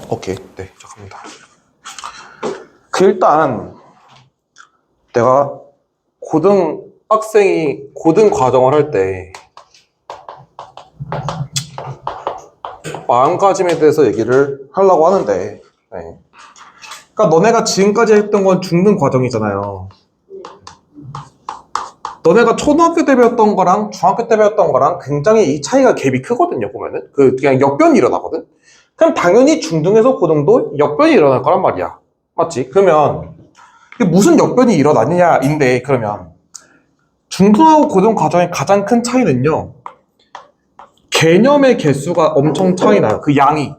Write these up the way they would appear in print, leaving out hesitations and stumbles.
오케이. 네, 잠깐만요. 일단 내가 고등학생이 고등 과정을 할 때 마음가짐에 대해서 얘기를 하려고 하는데, 네. 그러니까 너네가 지금까지 했던 건 중등 과정이잖아요. 너네가 초등학교 때 배웠던 거랑 중학교 때 배웠던 거랑 굉장히 이 차이가 갭이 크거든요, 보면은. 그냥 역변이 일어나거든? 그럼 당연히 중등에서 고등도 역변이 일어날 거란 말이야. 맞지? 그러면 이게 무슨 역변이 일어나느냐인데, 그러면 중등하고 고등 과정의 가장 큰 차이는요, 개념의 개수가 엄청 차이 나요. 그 양이.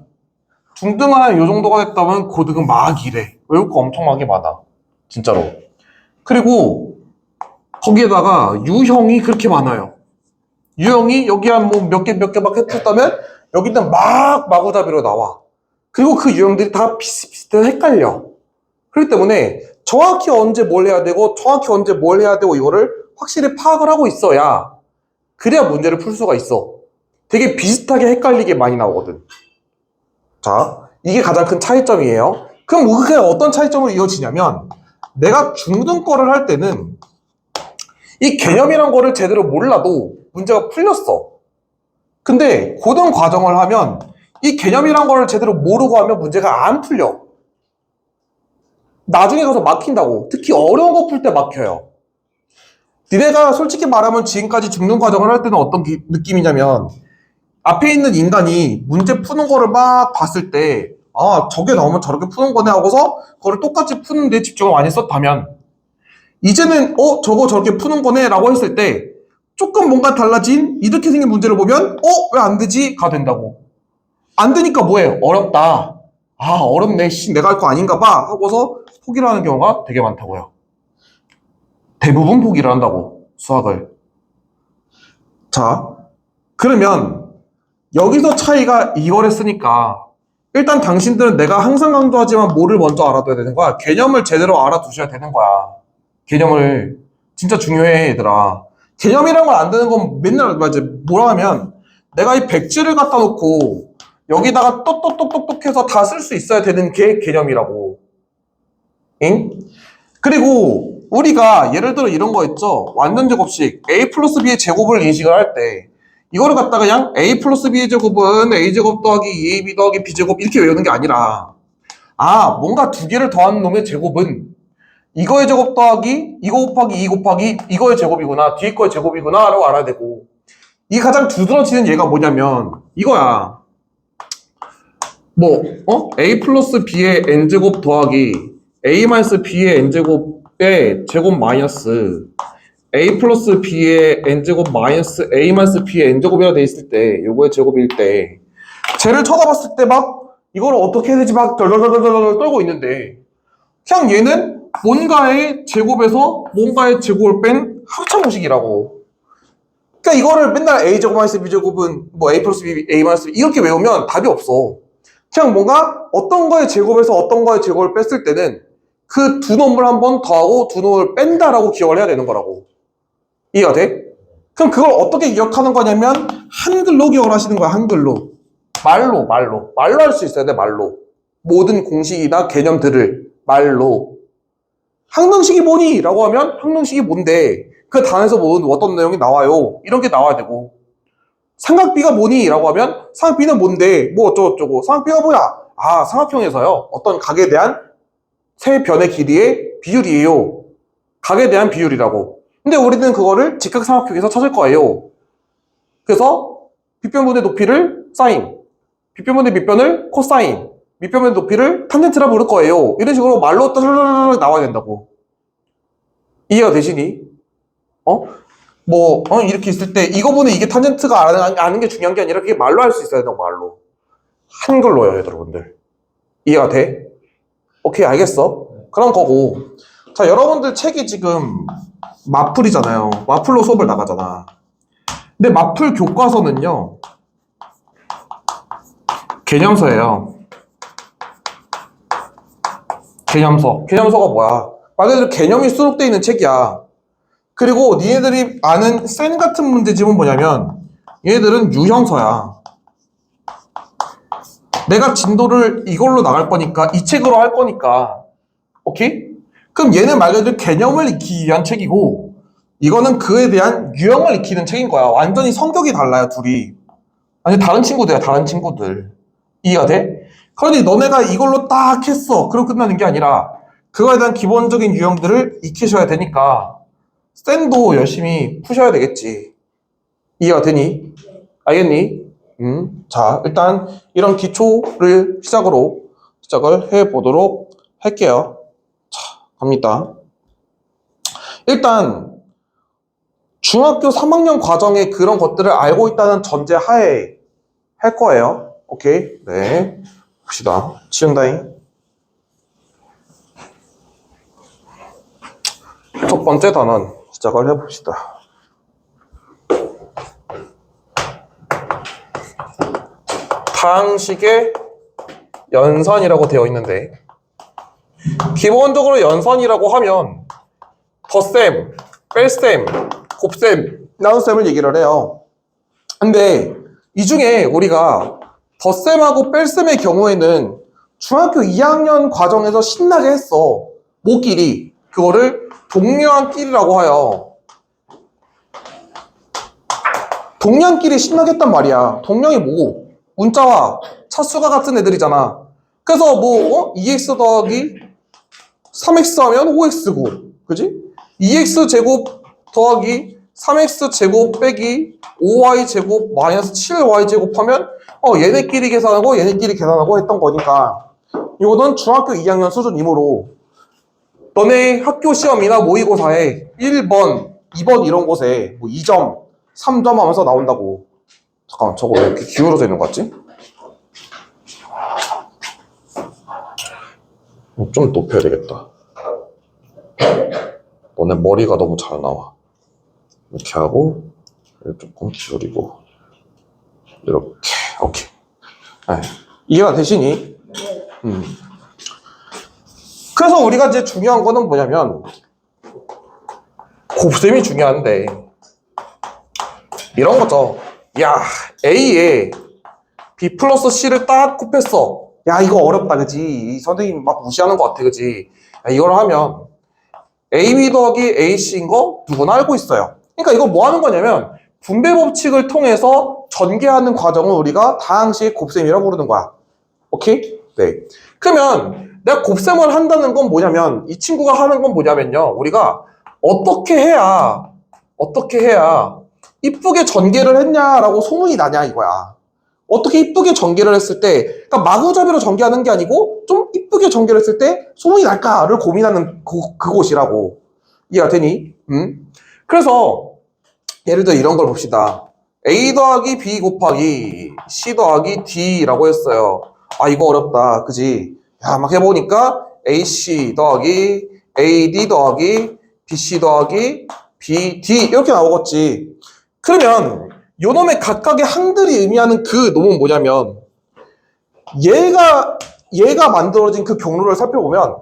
중등은 한 요 정도가 됐다면 고등은 막 이래. 외울 거 엄청 많이 많아. 진짜로. 그리고 거기에다가 유형이 그렇게 많아요. 유형이 여기 한 뭐 몇 개 막 했었다면 여기는 막 마구잡이로 나와. 그리고 그 유형들이 다 비슷비슷해 헷갈려. 그렇기 때문에 정확히 언제 뭘 해야 되고 정확히 언제 뭘 해야 되고 이거를 확실히 파악을 하고 있어야 그래야 문제를 풀 수가 있어. 되게 비슷하게 헷갈리게 많이 나오거든. 자, 이게 가장 큰 차이점이에요. 그럼 그게 어떤 차이점으로 이어지냐면, 내가 중등 거를 할 때는 이 개념이란 거를 제대로 몰라도 문제가 풀렸어. 근데 고등 과정을 하면 이 개념이란 거를 제대로 모르고 하면 문제가 안 풀려. 나중에 가서 막힌다고. 특히 어려운 거 풀 때 막혀요. 니네가 솔직히 말하면 지금까지 중등 과정을 할 때는 어떤 느낌이냐면, 앞에 있는 인간이 문제 푸는 거를 막 봤을 때, 아, 저게 나오면 저렇게 푸는 거네 하고서 그거를 똑같이 푸는데 집중을 많이 썼다면, 이제는 저거 저렇게 푸는 거네 라고 했을 때 조금 뭔가 달라진 이렇게 생긴 문제를 보면 왜 안 되지? 가 된다고. 안 되니까 뭐해? 어렵다. 아, 어렵네. 내가 할 거 아닌가 봐 하고서 포기를 하는 경우가 되게 많다고요. 대부분 포기를 한다고, 수학을. 자, 그러면 여기서 차이가 이걸 했으니까 일단 당신들은 내가 항상 강조하지만 뭐를 먼저 알아둬야 되는 거야? 개념을 제대로 알아두셔야 되는 거야. 개념을. 진짜 중요해, 얘들아. 개념이란 걸 안 되는 건 맨날 맞아. 뭐라 하면 내가 이 백지를 갖다 놓고 여기다가 똑똑똑똑똑 해서 다 쓸 수 있어야 되는 게 개념이라고. 응? 그리고 우리가 예를 들어 이런 거 있죠. 완전 제곱식 a 플러스 b의 제곱을 인식을 할 때 이거를 갖다가 그냥 a 플러스 b의 제곱은 a 제곱 더하기 2ab 더하기 b 제곱 이렇게 외우는 게 아니라, 뭔가 두 개를 더하는 놈의 제곱은 이거의 제곱 더하기 이거 곱하기 이 곱하기 이거의 제곱이구나, 뒤에 거의 제곱이구나 라고 알아야 되고, 이 가장 두드러지는 예가 뭐냐면 이거야. a 플러스 b의 n제곱 더하기 a 마이너스 b의 n제곱의 제곱 마이너스 a 플러스 b의 n제곱 마이너스 a 마이너스 b의 n제곱이라 돼 있을 때, 요거의 제곱일 때 쟤를 쳐다봤을 때 막 이거를 어떻게 해야 되지 막 덜덜덜덜 떨고 있는데, 그냥 얘는 뭔가의 제곱에서 뭔가의 제곱을 뺀 합창공식이라고. 그러니까 이거를 맨날 a제곱 마이너스 b제곱은 뭐 a 플러스 b, a 마이너스 b 이렇게 외우면 답이 없어. 그냥 뭔가 어떤 거의 제곱에서 어떤 거의 제곱을 뺐을 때는 그 두 놈을 한번 더하고 두 놈을 뺀다라고 기억을 해야 되는 거라고. 이해가 돼? 그럼 그걸 어떻게 기억하는 거냐면 한글로 기억을 하시는 거야. 한글로. 말로 할 수 있어야 돼. 말로. 모든 공식이나 개념들을 말로. 항등식이 뭐니? 라고 하면 항등식이 뭔데? 그 단에서 어떤 내용이 나와요? 이런 게 나와야 되고, 삼각비가 뭐니? 라고 하면 삼각비는 뭔데? 뭐 어쩌고저쩌고. 삼각비가 뭐야? 삼각형에서요, 어떤 각에 대한 세 변의 길이의 비율이에요. 각에 대한 비율이라고. 근데 우리는 그거를 직각삼각형에서 찾을 거예요. 그래서 빗변분의 높이를 사인, 빗변분의 밑변을 코사인, 밑변분의 높이를 탄젠트라 부를 거예요. 이런 식으로 말로 따르르르 나와야 된다고. 이해가 되시니? 이렇게 있을 때 이거보다 이게 탄젠트가 아는 게 중요한 게 아니라 그게 말로 할 수 있어야 된다고. 말로. 한글로요, 여러분들. 이해가 돼? 오케이, 알겠어. 그런 거고. 자, 여러분들 책이 지금 마플이잖아요. 마플로 수업을 나가잖아. 근데 마플 교과서는요, 개념서예요. 개념서가 뭐야? 말 그대로 개념이 수록되어 있는 책이야. 그리고 니네들이 아는 쌤 같은 문제집은 뭐냐면 얘네들은 유형서야. 내가 진도를 이걸로 나갈 거니까 이 책으로 할 거니까 오케이? 그럼 얘는 말 그대로 개념을 익히기 위한 책이고 이거는 그에 대한 유형을 익히는 책인 거야. 완전히 성격이 달라요, 둘이. 아니 다른 친구들이야, 다른 친구들. 이해가 돼? 그러니 너네가 이걸로 딱 했어. 그럼 끝나는 게 아니라 그거에 대한 기본적인 유형들을 익히셔야 되니까 쌤도 열심히 푸셔야 되겠지. 이해가 되니? 알겠니? 자, 일단 이런 기초를 시작을 해보도록 할게요. 자, 갑니다. 일단 중학교 3학년 과정에 그런 것들을 알고 있다는 전제 하에 할 거예요. 오케이? 네. 봅시다. 지운다잉. 첫 번째 단원 시작을 해봅시다. 다항식의 연산이라고 되어 있는데 기본적으로 연산이라고 하면 덧셈, 뺄셈, 곱셈, 나눗셈을 얘기를 해요. 근데 이 중에 우리가 덧셈하고 뺄셈의 경우에는 중학교 2학년 과정에서 신나게 했어. 뭐끼리? 그거를 동량끼리라고 해요. 동량끼리 신나게 했단 말이야. 동량이 뭐고? 문자와 차수가 같은 애들이잖아. 그래서 2x 더하기 3x 하면 5x고, 그지? 2x 제곱 더하기 3x 제곱 빼기 5y 제곱 마이너스 7y 제곱 하면 얘네끼리 계산하고 얘네끼리 계산하고 했던 거니까 이거는 중학교 2학년 수준이므로 너네 학교 시험이나 모의고사에 1번, 2번 이런 곳에 2점, 3점 하면서 나온다고. 잠깐만, 저거 왜 이렇게 기울어져 있는 것 같지? 좀 높여야 되겠다. 너네 머리가 너무 잘 나와. 이렇게 하고 조금 기울이고 이렇게. 오케이. 네. 이해가 되시니? 그래서 우리가 이제 중요한 거는 뭐냐면 곱셈이 중요한데 이런 거죠. 야, A에 B 플러스 C를 딱 곱했어. 야, 이거 어렵다, 그지? 선생님 막 무시하는 것 같아, 그지? 야, 이걸 하면 AB 더하기 AC인 거 누구나 알고 있어요. 그러니까 이거 뭐 하는 거냐면 분배 법칙을 통해서 전개하는 과정을 우리가 다항식 곱셈이라고 부르는 거야. 오케이? 네. 그러면 내가 곱셈을 한다는 건 뭐냐면 이 친구가 하는 건 뭐냐면요. 우리가 어떻게 해야 이쁘게 전개를 했냐라고 소문이 나냐 이거야. 어떻게 이쁘게 전개를 했을 때, 그러니까 마구잡이로 전개하는 게 아니고 좀 이쁘게 전개를 했을 때 소문이 날까를 고민하는 그곳이라고. 이해가 되니? 그래서 예를 들어 이런 걸 봅시다. A 더하기 B 곱하기 C 더하기 D라고 했어요. 아, 이거 어렵다, 그지? 야, 막 해보니까 AC 더하기 AD 더하기 BC 더하기 BD 이렇게 나오겠지. 그러면 요놈의 각각의 항들이 의미하는 그 놈은 뭐냐면 얘가 만들어진 그 경로를 살펴보면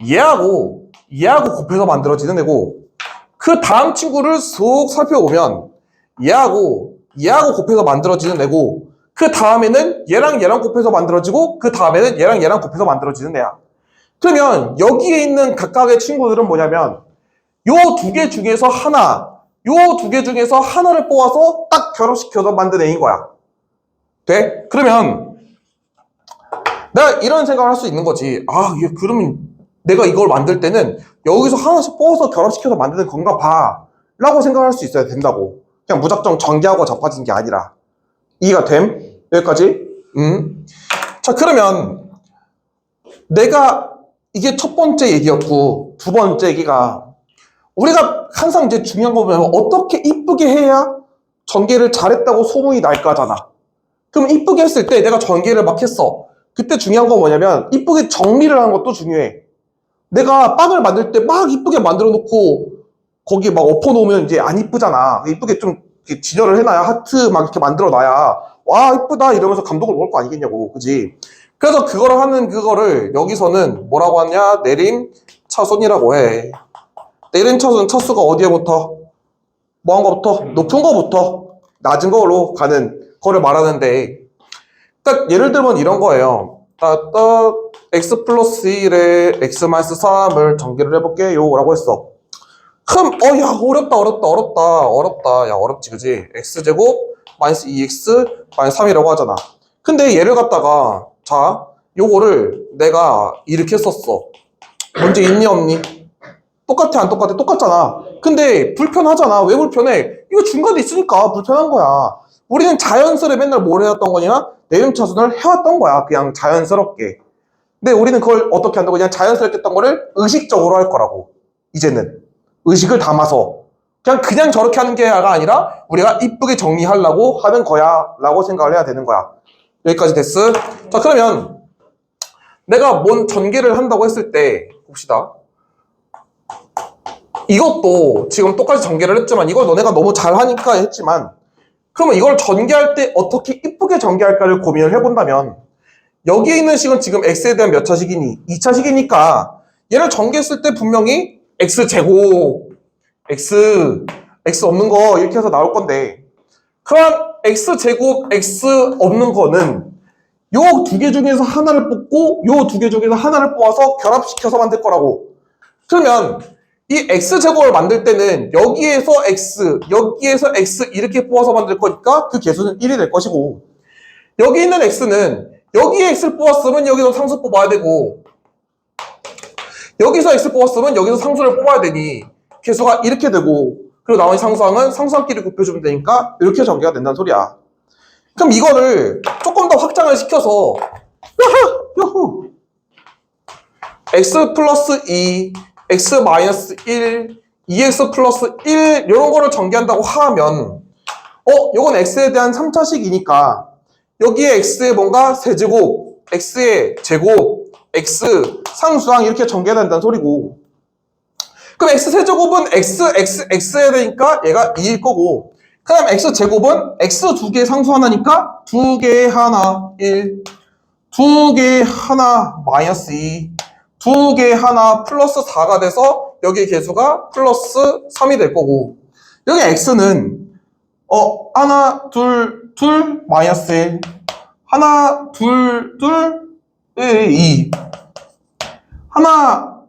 얘하고 곱해서 만들어지는 애고 그 다음 친구를 쑥 살펴보면 얘하고 곱해서 만들어지는 애고 그 다음에는 얘랑 곱해서 만들어지고 그 다음에는 얘랑 곱해서 만들어지는 애야. 그러면 여기에 있는 각각의 친구들은 뭐냐면 요 두 개 중에서 하나를 뽑아서 딱 결합시켜서 만든 애인 거야. 돼? 그러면 내가 이런 생각을 할 수 있는 거지. 아, 그러면 내가 이걸 만들 때는 여기서 하나씩 뽑아서 결합시켜서 만드는 건가 봐 라고 생각할 수 있어야 된다고. 그냥 무작정 전개하고 잡아진 게 아니라. 이해가 됨? 여기까지? 자, 그러면 내가 이게 첫 번째 얘기였고 두 번째 얘기가 우리가 항상 이제 중요한 거 보면 어떻게 이쁘게 해야 전개를 잘했다고 소문이 날까잖아. 그럼 이쁘게 했을 때 내가 전개를 막 했어. 그때 중요한 건 뭐냐면 이쁘게 정리를 하는 것도 중요해. 내가 빵을 만들 때 막 이쁘게 만들어 놓고 거기 막 엎어 놓으면 이제 안 이쁘잖아. 이쁘게 좀 이렇게 진열을 해놔야 하트 막 이렇게 만들어 놔야 와 이쁘다 이러면서 감동을 먹을 거 아니겠냐고. 그지? 그래서 그거를 하는 그거를 여기서는 뭐라고 하냐? 내림차순이라고 해. 내림차순 차수가 어디에부터? 뭐한 거부터? 높은 거부터 낮은 거로 가는 거를 말하는데 그러니까 예를 들면 이런 거예요. x 플러스 1에 x 마이너스 3을 전개를 해볼게요 라고 했어. 그럼 야 어렵다. 야 어렵지 그지? x제곱 마이너스 2x 마이너스 3이라고 하잖아. 근데 얘를 갖다가 자 요거를 내가 이렇게 썼어. 문제 있니 없니? 똑같아 안 똑같아? 똑같잖아. 근데 불편하잖아. 왜 불편해? 이거 중간에 있으니까 불편한 거야. 우리는 자연스레 맨날 뭘 해왔던 거냐? 내림차순을 해왔던 거야. 그냥 자연스럽게. 근데 우리는 그걸 어떻게 한다고? 그냥 자연스럽게 했던 거를 의식적으로 할 거라고. 이제는 의식을 담아서 그냥 저렇게 하는 게 아니라 우리가 이쁘게 정리하려고 하는 거야 라고 생각을 해야 되는 거야. 여기까지 됐어? 자 그러면 내가 뭔 전개를 한다고 했을 때 봅시다. 이것도 지금 똑같이 전개를 했지만 이걸 너네가 너무 잘하니까 했지만 그러면 이걸 전개할 때 어떻게 이쁘게 전개할까를 고민을 해본다면 여기에 있는 식은 지금 x에 대한 몇 차식이니? 2차식이니까 얘를 전개했을 때 분명히 x제곱 x 없는 거 이렇게 해서 나올 건데 그럼 x제곱 x 없는 거는 요 두 개 중에서 하나를 뽑고 요 두 개 중에서 하나를 뽑아서 결합시켜서 만들 거라고. 그러면 이 x제곱을 만들 때는 여기에서 x 이렇게 뽑아서 만들 거니까 그 개수는 1이 될 것이고 여기 있는 x는 여기에 x를 뽑았으면 여기서 상수 뽑아야 되고 여기서 x 뽑았으면 여기서 상수를 뽑아야 되니 개수가 이렇게 되고 그리고 나머지 상수항은 상수항끼리 곱해주면 되니까 이렇게 전개가 된다는 소리야. 그럼 이거를 조금 더 확장을 시켜서 야호! x 플러스 2 x 마이너스 1, 2x 플러스 1 이런 거를 전개한다고 하면 요건 x에 대한 3차식이니까 여기에 x에 뭔가 세제곱, x의 제곱, x 상수항 이렇게 전개해야 된다는 소리고 그럼 x 세제곱은 x해야 되니까 얘가 2일 거고 그럼 x 제곱은 x 두 개 상수 하나니까 두 개 하나 1 두 개 하나 마이너스 2 두 개 하나 플러스 4가 돼서 여기 개수가 플러스 3이 될 거고 여기 x는 하나 둘 마이너스 1 하나 둘 2 하나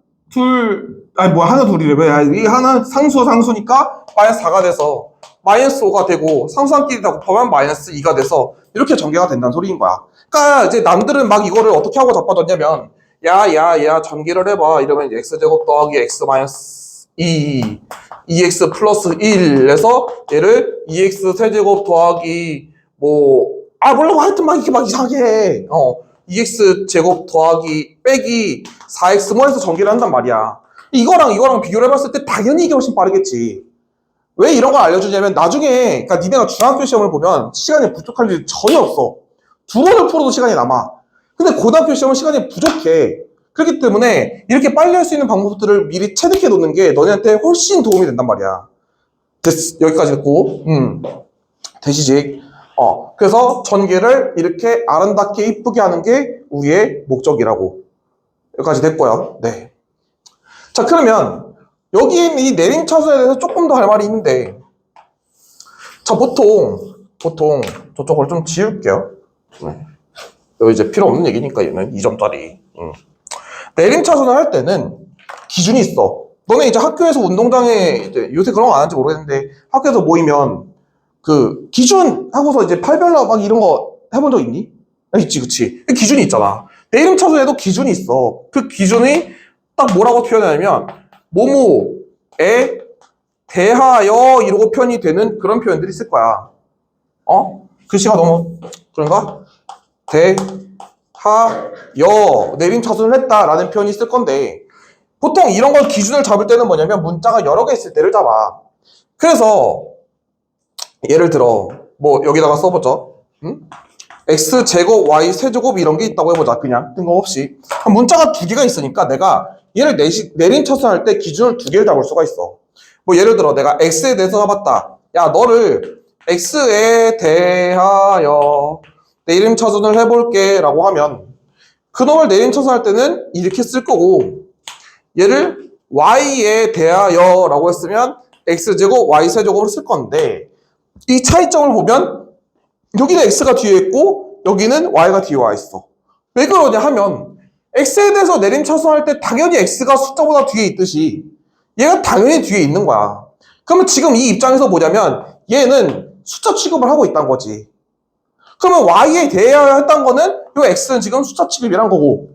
하나 둘이래 왜? 이 하나 상수니까 마이너스 4가 돼서 마이너스 5가 되고 상수항끼리 다 곱하면 마이너스 2가 돼서 이렇게 전개가 된다는 소리인 거야. 그러니까 이제 남들은 막 이거를 어떻게 하고 자빠졌냐면 야 전개를 해봐 이러면 이제 x제곱 더하기 x 마이너스 2 2x 플러스 1 해서 얘를 2x 세제곱 더하기 몰라 하여튼 막 이렇게 막 이상하게 해 2x 제곱 더하기 빼기 4x 뭐 해서 전개를 한단 말이야. 이거랑 비교를 해봤을 때 당연히 이게 훨씬 빠르겠지. 왜 이런 걸 알려주냐면 나중에 그러니까 니네가 중학교 시험을 보면 시간이 부족할 일이 전혀 없어. 두 번을 풀어도 시간이 남아. 근데 고등학교 시험은 시간이 부족해. 그렇기 때문에 이렇게 빨리 할 수 있는 방법들을 미리 체득해 놓는 게 너네한테 훨씬 도움이 된단 말이야. 됐어. 여기까지 됐고 되시지? 그래서 전개를 이렇게 아름답게 이쁘게 하는 게 우리의 목적이라고. 여기까지 됐고요. 네. 자 그러면 여기 있는 이 내림차순에 대해서 조금 더 할 말이 있는데 자 보통 저쪽을 좀 지울게요. 여기 이제 필요 없는 얘기니까 얘는 2점짜리 내림차순을 할 때는 기준이 있어. 너네 이제 학교에서 운동장에 이제 요새 그런 거 안 하는지 모르겠는데 학교에서 모이면 그 기준 하고서 이제 팔별로 막 이런 거 해본 적 있니? 있지 그치 기준이 있잖아. 내림차순에도 기준이 있어. 그 기준이 딱 뭐라고 표현하냐면 뭐뭐에 대하여 이러고 표현이 되는 그런 표현들이 있을 거야. 글씨가 너무 그런가? 대하여 내림차순을 했다라는 표현이 있을 건데 보통 이런 걸 기준을 잡을 때는 뭐냐면 문자가 여러 개 있을 때를 잡아. 그래서 예를 들어 여기다가 써보죠. x제곱 y세제곱 이런 게 있다고 해보자. 그냥 뜬금없이 문자가 두 개가 있으니까 내가 얘를 내림차순할 때 기준을 두 개를 잡을 수가 있어. 예를 들어 내가 x에 대해서 해봤다. 야 너를 x에 대하여 내림차순을 해볼게 라고 하면 그놈을 내림차순할 때는 이렇게 쓸 거고 얘를 y에 대하여 라고 했으면 x제곱 y세제곱을 쓸 건데 이 차이점을 보면 여기는 x가 뒤에 있고 여기는 y가 뒤에 와 있어. 왜 그러냐 하면 x에 대해서 내림차순할 때 당연히 x가 숫자보다 뒤에 있듯이 얘가 당연히 뒤에 있는 거야. 그러면 지금 이 입장에서 뭐냐면 얘는 숫자 취급을 하고 있다는 거지. 그러면 y에 대해야 했던 거는 요 x는 지금 숫자 취급이란 거고,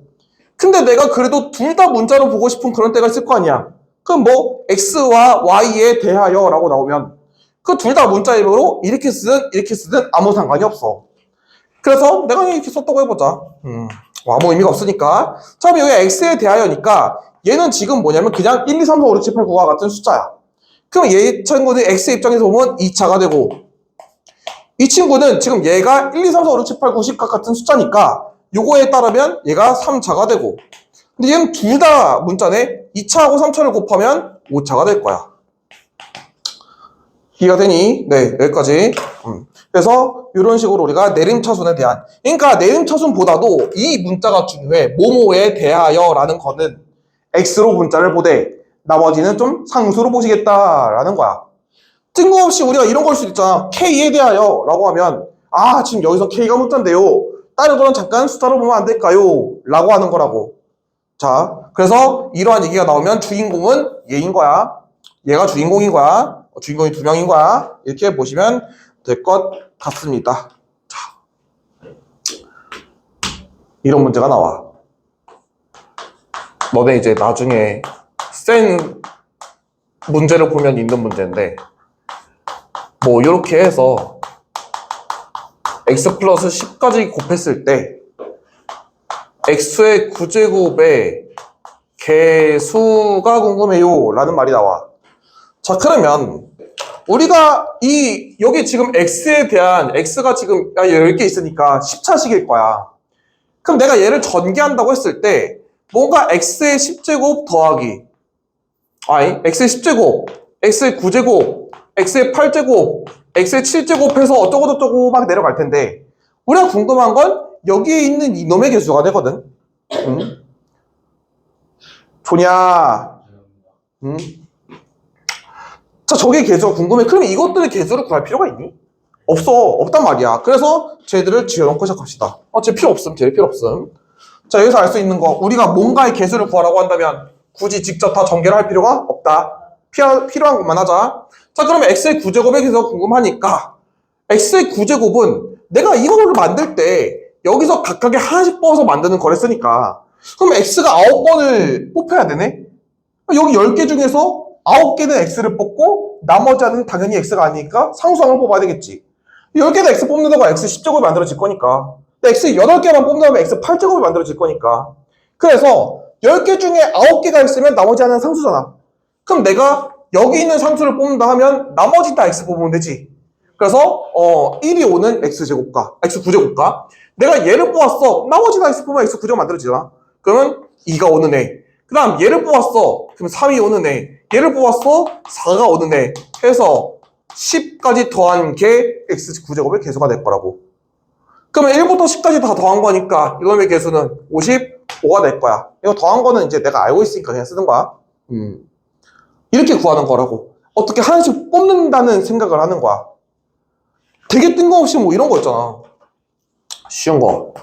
근데 내가 그래도 둘 다 문자로 보고 싶은 그런 때가 있을 거 아니야. 그럼 뭐 x와 y에 대하여 라고 나오면 그 둘 다 문자 이름으로 이렇게 쓰든 아무 상관이 없어. 그래서 내가 이렇게 썼다고 해보자. 아무 의미가 없으니까. 자, 그럼 여기 x에 대하여니까 얘는 지금 뭐냐면 그냥 1, 2, 3, 4, 5, 6, 7, 8, 9가 같은 숫자야. 그럼 얘 친구는 x 입장에서 보면 2차가 되고, 이 친구는 지금 얘가 1, 2, 3, 4, 5, 6, 7, 8, 9, 10각 같은 숫자니까 요거에 따르면 얘가 3차가 되고, 근데 얘는 둘 다 문자네. 2차하고 3차를 곱하면 5차가 될 거야. 이해가 되니? 네, 여기까지. 그래서 이런 식으로 우리가 내림차순에 대한, 그러니까 내림차순보다도 이 문자가 중요해. 뭐뭐에 대하여라는 거는 x로 문자를 보되 나머지는 좀 상수로 보시겠다라는 거야. 뜬금없이 우리가 이런 걸 수도 있잖아. k에 대하여 라고 하면 지금 여기서 k가 문자인데요, 다른 거는 잠깐 숫자로 보면 안 될까요? 라고 하는 거라고. 자, 그래서 이러한 얘기가 나오면 주인공은 얘인 거야. 얘가 주인공인 거야. 주인공이 2명인 거야. 이렇게 보시면 될 것 같습니다. 자, 이런 문제가 나와. 너네 이제 나중에 센 문제를 보면 있는 문제인데, 뭐 이렇게 해서 x 플러스 10까지 곱했을 때 x의 9제곱의 개수가 궁금해요 라는 말이 나와. 자, 그러면 우리가 여기 지금 x에 대한 x가 지금 10개 있으니까 10차식일 거야. 그럼 내가 얘를 전개한다고 했을 때 뭔가 x의 10제곱 더하기 x의 10제곱, x의 9제곱, x의 8제곱, x의 7제곱 해서 어쩌고저쩌고 막 내려갈 텐데, 우리가 궁금한 건 여기에 있는 이놈의 개수가 되거든. 좋냐? 자, 저게 개수가 궁금해. 그럼 이것들의 개수를 구할 필요가 있니? 없단 말이야. 그래서 쟤들을 지어놓고 시작합시다. 쟤 필요 없음. 쟤 필요 없음. 자, 여기서 알 수 있는 거, 우리가 뭔가의 개수를 구하라고 한다면 굳이 직접 다 전개를 할 필요가 없다. 필요한 것만 하자. 자, 그러면 x의 9제곱에 대해서 궁금하니까 x의 9제곱은 내가 이거를 만들 때 여기서 각각의 하나씩 뽑아서 만드는 거랬으니까, 그럼 x가 9번을 뽑혀야 되네? 여기 10개 중에서 9개는 x를 뽑고 나머지 하나는 당연히 x가 아니니까 상수항을 뽑아야 되겠지. 10개는 x 뽑는다고 x 10제곱이 만들어질 거니까, x 8개만 뽑는다면 x 8제곱이 만들어질 거니까. 그래서 10개 중에 9개가 있으면 나머지 하나는 상수잖아. 그럼 내가 여기 있는 상수를 뽑는다 하면 나머지 다 x 뽑으면 되지. 그래서 1이 오는 x제곱과 x9제곱과 내가 얘를 뽑았어. 나머지 다 x 뽑으면 x9제곱 만들어지잖아. 그러면 2가 오는 애, 그 다음 얘를 뽑았어. 그럼 3이 오는 애, 얘를 뽑았어. 4가 오는 애 해서 10까지 더한 게 x9제곱의 개수가 될 거라고. 그러면 1부터 10까지 다 더한 거니까 이놈의 개수는 55가 될 거야. 이거 더한 거는 이제 내가 알고 있으니까 그냥 쓰는 거야. 이렇게 구하는 거라고. 어떻게 하나씩 뽑는다는 생각을 하는 거야. 되게 뜬금없이 뭐 이런 거 있잖아. 쉬운 거.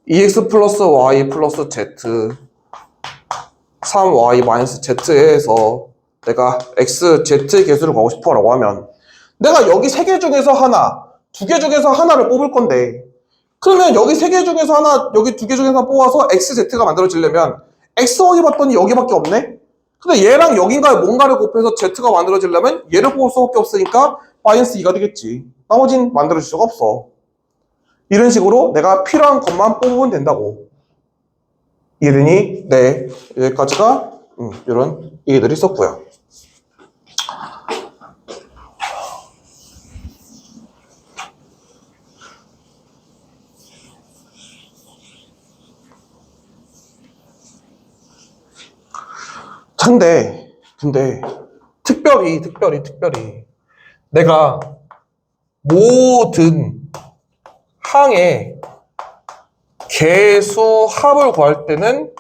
2x 플러스 y 플러스 z 3y 마이너스 z에서 내가 x, z의 개수를 구하고 싶어 라고 하면 내가 여기 3개 중에서 하나, 2개 중에서 하나를 뽑을 건데, 그러면 여기 3개 중에서 하나, 여기 2개 중에서 하나 뽑아서 x, z가 만들어지려면 x 더하기 봤더니 여기밖에 없네? 근데 얘랑 여긴가에 뭔가를 곱해서 z가 만들어지려면 얘를 뽑을 수밖에 없으니까 마이너스 2가 되겠지. 나머진 만들어질 수가 없어. 이런 식으로 내가 필요한 것만 뽑으면 된다고. 이해되니? 네. 여기까지가 이런 얘기들이 있었고요. 근데 특별히 내가 모든 항의 개수 합을 구할 때는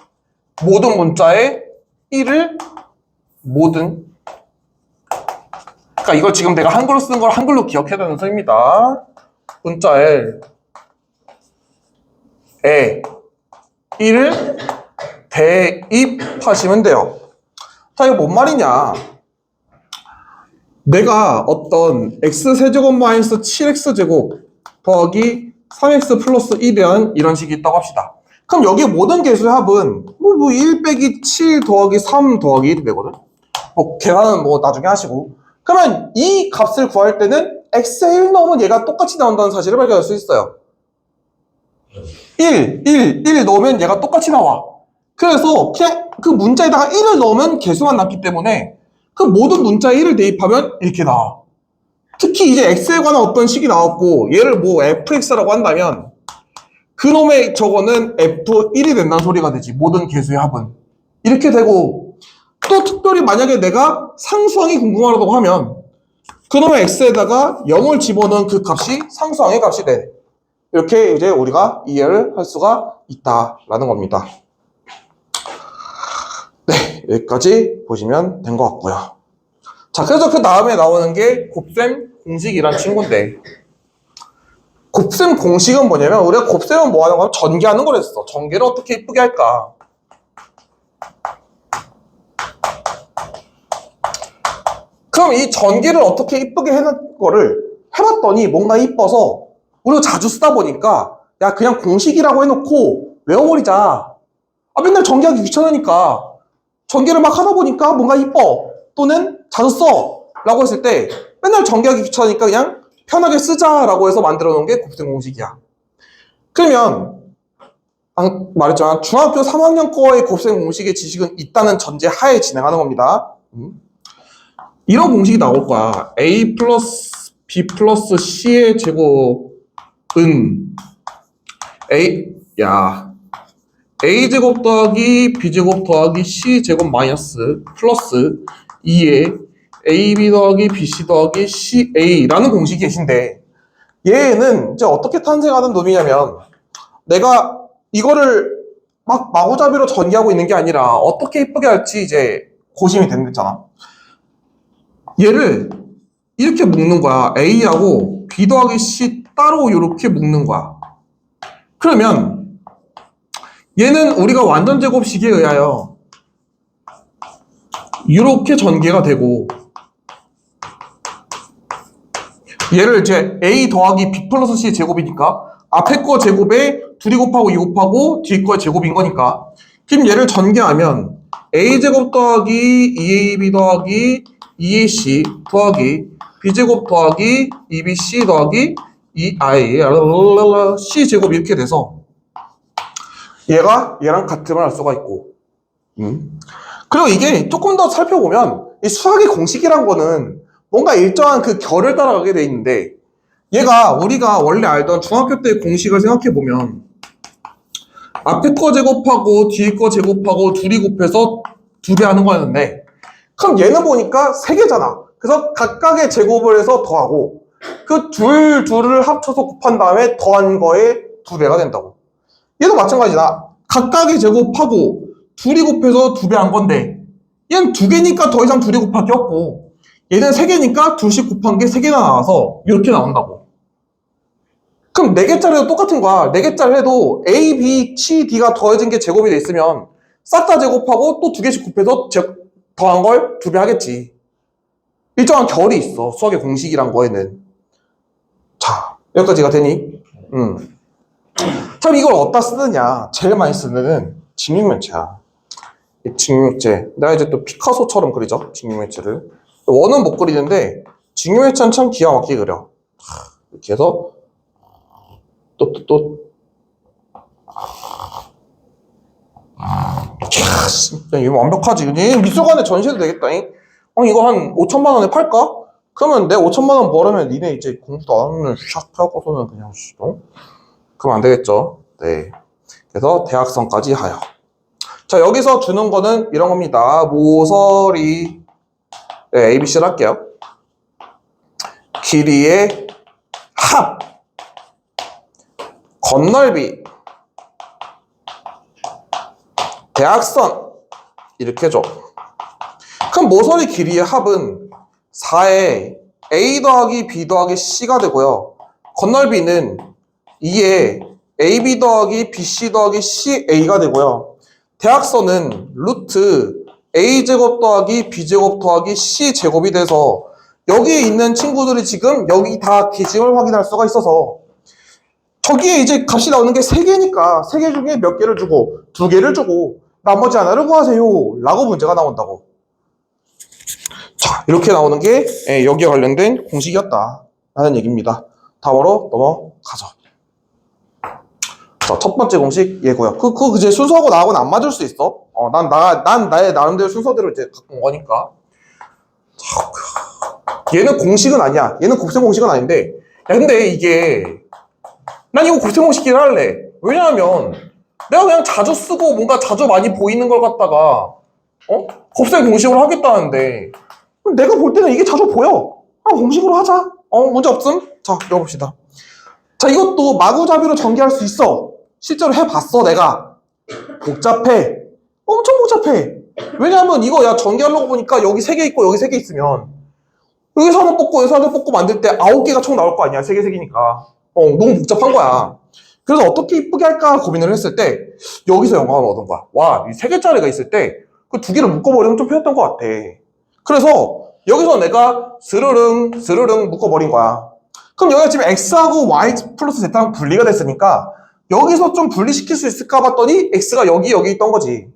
모든 문자의 1을 그러니까 이걸 지금 내가 한글로 쓰는 걸 한글로 기억해야 되는 소리입니다. 문자의 A에 1을 대입하시면 돼요. 자, 이거 뭔 말이냐? 내가 어떤 x세제곱 마이너스 7x제곱 더하기 3x 플러스 1이라는 이런 식이 있다고 합시다. 그럼 여기 모든 개수의 합은 1 빼기 7 더하기 3 더하기 1이 되거든. 계산은 나중에 하시고. 그러면 이 값을 구할 때는 x에 1 넣으면 얘가 똑같이 나온다는 사실을 발견할 수 있어요. 1 넣으면 얘가 똑같이 나와. 그래서 그냥 그 문자에다가 1을 넣으면 개수만 남기 때문에 그 모든 문자에 1을 대입하면 이렇게 나와. 특히 이제 x에 관한 어떤 식이 나왔고 얘를 fx라고 한다면 그놈의 저거는 f1이 된다는 소리가 되지. 모든 개수의 합은. 이렇게 되고 또 특별히 만약에 내가 상수항이 궁금하다고 하면 그놈의 x에다가 0을 집어넣은 그 값이 상수항의 값이 돼. 이렇게 이제 우리가 이해를 할 수가 있다라는 겁니다. 네, 여기까지 보시면 된 것 같고요. 자, 그래서 그 다음에 나오는 게 곱셈 공식이란 친구인데, 곱셈 공식은 뭐냐면 우리가 곱셈은 뭐 하는 거야? 전개하는 거랬어. 전개를 어떻게 이쁘게 할까? 그럼 이 전개를 어떻게 이쁘게 해놓은 거를 해봤더니 뭔가 이뻐서 우리가 자주 쓰다 보니까 야 그냥 공식이라고 해놓고 외워버리자. 맨날 전개하기 귀찮으니까 전개를 막 하다 보니까 뭔가 이뻐 또는 자주 써 라고 했을 때 맨날 전개하기 귀찮으니까 그냥 편하게 쓰자라고 해서 만들어 놓은 게 곱셈 공식이야. 그러면 말했잖아, 중학교 3학년 거의 곱셈 공식의 지식은 있다는 전제 하에 진행하는 겁니다. 이런 공식이 나올 거야. a 플러스 b 플러스 c의 제곱은 a제곱 더하기 b제곱 더하기 c제곱 마이너스 플러스 2에 ab 더하기 bc 더하기 ca라는 공식이 계신데, 얘는 이제 어떻게 탄생하는 놈이냐면 내가 이거를 막 마구잡이로 전개하고 있는 게 아니라 어떻게 이쁘게 할지 이제 고심이 되는 거잖아. 얘를 이렇게 묶는 거야. a하고 b 더하기 c 따로 이렇게 묶는 거야. 그러면 얘는 우리가 완전 제곱식에 의하여 이렇게 전개가 되고, 얘를 이제 a 더하기 b 플러스 c 제곱이니까 앞에 거 제곱에 둘이 곱하고 2 곱하고 뒤에 거의 제곱인 거니까, 그럼 얘를 전개하면 a제곱 더하기 2ab 더하기 2ac 더하기 b제곱 더하기 2bc 더하기 2i c제곱 이렇게 돼서 얘가 얘랑 같음을 할 수가 있고, 그리고 이게 조금 더 살펴보면 이 수학의 공식이란 거는 뭔가 일정한 그 결을 따라가게 돼 있는데, 얘가 우리가 원래 알던 중학교 때 공식을 생각해보면 앞에 거 제곱하고 뒤에 거 제곱하고 둘이 곱해서 2배 하는 거였는데, 그럼 얘는 보니까 3개잖아. 그래서 각각의 제곱을 해서 더하고 그 둘을 합쳐서 곱한 다음에 더한 거에 2배가 된다고. 얘도 마찬가지다. 각각의 제곱하고 둘이 곱해서 2배 한 건데 얘는 2개니까 더 이상 둘이 곱할 게 없고, 얘는 3개니까 둘씩 곱한 게 3개나 나와서 이렇게 나온다고. 그럼 4개짜리도 똑같은 거야. 4개짜리 해도 A, B, C, D가 더해진 게 제곱이 돼 있으면 싹 다 제곱하고 또 2개씩 곱해서 더한 걸 2배 하겠지. 일정한 결이 있어, 수학의 공식이란 거에는. 자, 여기까지가 되니? 참 이걸 어디다 쓰느냐? 제일 많이 쓰는 데는 직육면체야. 이 직육면체. 내가 이제 또 피카소처럼 그리죠, 직육면체를. 원은 못 그리는데 직육면체는 참 기가 막히게 그려. 이렇게 해서 이거 완벽하지. 미술관에 전시해도 되겠다. 이거 한 5천만 원에 팔까? 그러면 내 5천만 원 벌으면 니네 이제 공부도 안 하면 샥 하고서는 그냥 그럼 안 되겠죠. 네. 그래서 대학성까지 하여. 자, 여기서 주는 거는 이런 겁니다. 모서리, 네, ABC를 할게요. 길이의 합, 건널비, 대학선 이렇게 줘. 그럼 모서리 길이의 합은 4에 A 더하기 B 더하기 C가 되고요. 건널비는 2에 AB 더하기 BC 더하기 CA가 되고요. 대각선은 루트 A제곱 더하기 B제곱 더하기 C제곱이 돼서 여기에 있는 친구들이 지금 여기 다 기짐을 확인할 수가 있어서 저기에 이제 값이 나오는 게 3개니까 3개 중에 몇 개를 주고 2개를 주고 나머지 하나를 구하세요 라고 문제가 나온다고. 자, 이렇게 나오는 게 여기에 관련된 공식이었다 라는 얘기입니다. 다음으로 넘어가죠. 자, 첫 번째 공식 얘고요. 그거 이제 순서하고 나하고는 안 맞을 수 있어. 난 나의 나름대로 순서대로 이제 갖고 온 거니까. 자, 얘는 공식은 아니야. 얘는 곱셈 공식은 아닌데. 야, 근데 이게 난 이거 곱셈 공식이라 할래. 왜냐하면 내가 그냥 자주 쓰고 뭔가 자주 많이 보이는 걸 갖다가 곱셈 공식으로 하겠다는데 내가 볼 때는 이게 자주 보여. 공식으로 하자. 문제 없음? 자, 읽어봅시다. 자, 이것도 마구잡이로 전개할 수 있어. 실제로 해봤어, 내가. 복잡해. 엄청 복잡해. 왜냐하면 이거 야 전개하려고 보니까 여기 3개 있고 여기 3개 있으면 여기서 하나 뽑고 여기서 하나 뽑고 만들 때 9개가 총 나올 거 아니야. 3개, 3개니까. 너무 복잡한 거야. 그래서 어떻게 이쁘게 할까 고민을 했을 때 여기서 영감을 얻은 거야. 와, 이 3개짜리가 있을 때 그 2개를 묶어버리면 좀 편했던 것 같아. 그래서 여기서 내가 스르릉 묶어버린 거야. 그럼 여기가 지금 x하고 y 플러스 z랑 분리가 됐으니까 여기서 좀 분리시킬 수 있을까 봤더니 x가 여기 있던 거지.